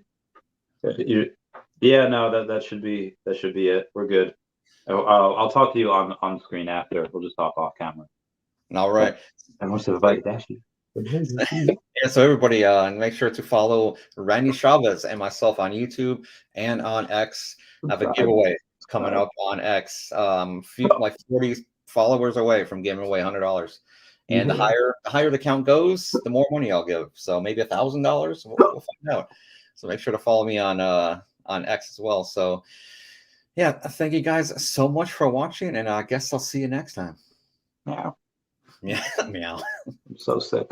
that should be it. We're good. I'll talk to you on screen after. We'll just talk off camera. All right. I must have invited Dashy. Yeah, so everybody, make sure to follow Randy Chavez and myself on YouTube and on X. I have a giveaway coming up on X. Like 40 followers away from giving away $100. And the higher the count goes, the more money I'll give. So maybe $1,000. We'll find out. So make sure to follow me on X as well. So yeah, thank you guys so much for watching, and I guess I'll see you next time. Meow. Yeah, meow. I'm so sick.